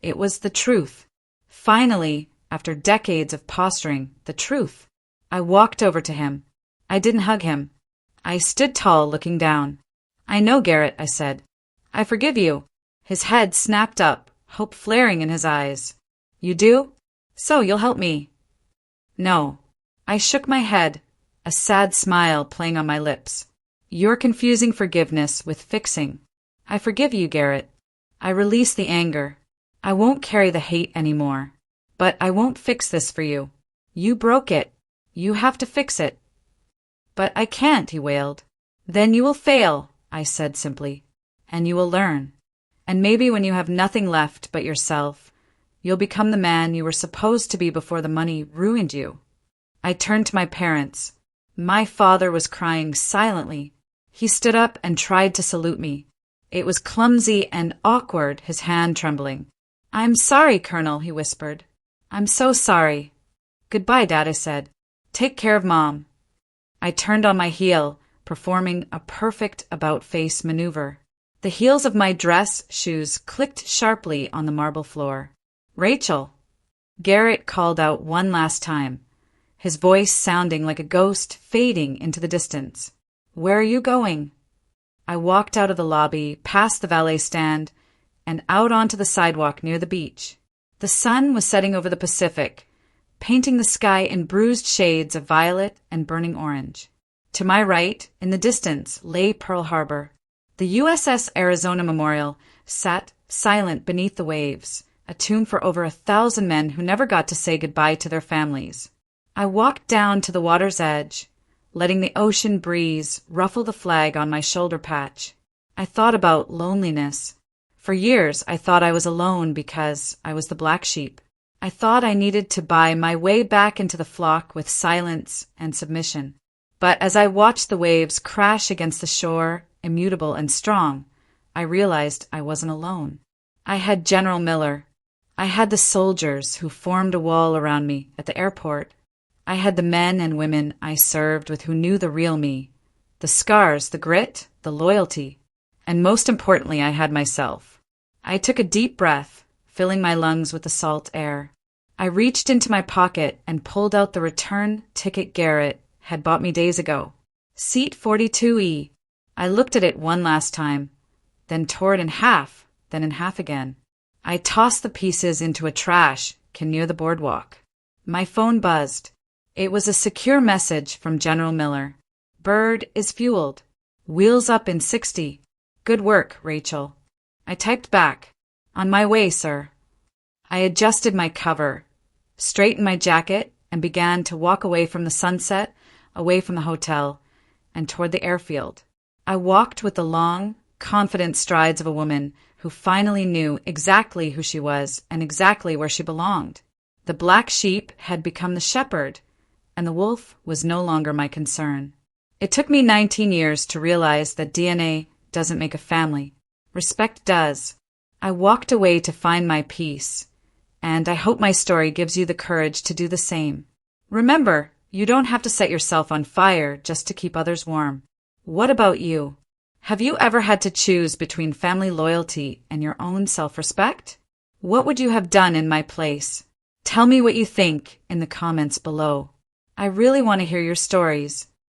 It was the truth. Finally, after decades of posturing, the truth. I walked over to him. I didn't hug him. I stood tall, looking down. I know, Garrett, I said. I forgive you. His head snapped up, hope flaring in his eyes. You do? So you'll help me. No. I shook my head, a sad smile playing on my lips. You're confusing forgiveness with fixing. I forgive you, Garrett. I release the anger. I won't carry the hate anymore. But I won't fix this for you. You broke it. You have to fix it. But I can't, he wailed. Then you will fail, I said simply. And you will learn. And maybe when you have nothing left but yourself, you'll become the man you were supposed to be before the money ruined you. I turned to my parents. My father was crying silently. He stood up and tried to salute me. It was clumsy and awkward, his hand trembling. I'm sorry, Colonel, he whispered. I'm so sorry. Goodbye, Dad, I said. Take care of Mom. I turned on my heel, performing a perfect about-face maneuver. The heels of my dress shoes clicked sharply on the marble floor. Rachel! Garrett called out one last time, his voice sounding like a ghost fading into the distance. Where are you going? I walked out of the lobby, past the valet stand, and out onto the sidewalk near the beach. The sun was setting over the Pacific, painting the sky in bruised shades of violet and burning orange. To my right, in the distance, lay Pearl Harbor. The USS Arizona Memorial sat silent beneath the waves, a tomb for over 1,000 men who never got to say goodbye to their families. I walked down to the water's edge, letting the ocean breeze ruffle the flag on my shoulder patch. I thought about loneliness. For years, I thought I was alone because I was the black sheep. I thought I needed to buy my way back into the flock with silence and submission. But as I watched the waves crash against the shore, immutable and strong, I realized I wasn't alone. I had General Miller. I had the soldiers who formed a wall around me at the airport. I had the men and women I served with who knew the real me, the scars, the grit, the loyalty, and most importantly, I had myself. I took a deep breath, filling my lungs with the salt air. I reached into my pocket and pulled out the return ticket Garrett had bought me days ago. Seat 42E. I looked at it one last time, then tore it in half, then in half again. I tossed the pieces into a trash can near the boardwalk. My phone buzzed. It was a secure message from General Miller. Bird is fueled. Wheels up in 60. Good work, Rachel. I typed back. On my way, sir. I adjusted my cover, straightened my jacket, and began to walk away from the sunset, away from the hotel, and toward the airfield. I walked with the long, confident strides of a woman who finally knew exactly who she was and exactly where she belonged. The black sheep had become the shepherd, and the wolf was no longer my concern. It took me 19 years to realize that DNA doesn't make a family. Respect does. I walked away to find my peace, and I hope my story gives you the courage to do the same. Remember, you don't have to set yourself on fire just to keep others warm. What about you? Have you ever had to choose between family loyalty and your own self-respect? What would you have done in my place? Tell me what you think in the comments below. I really want to hear your stories.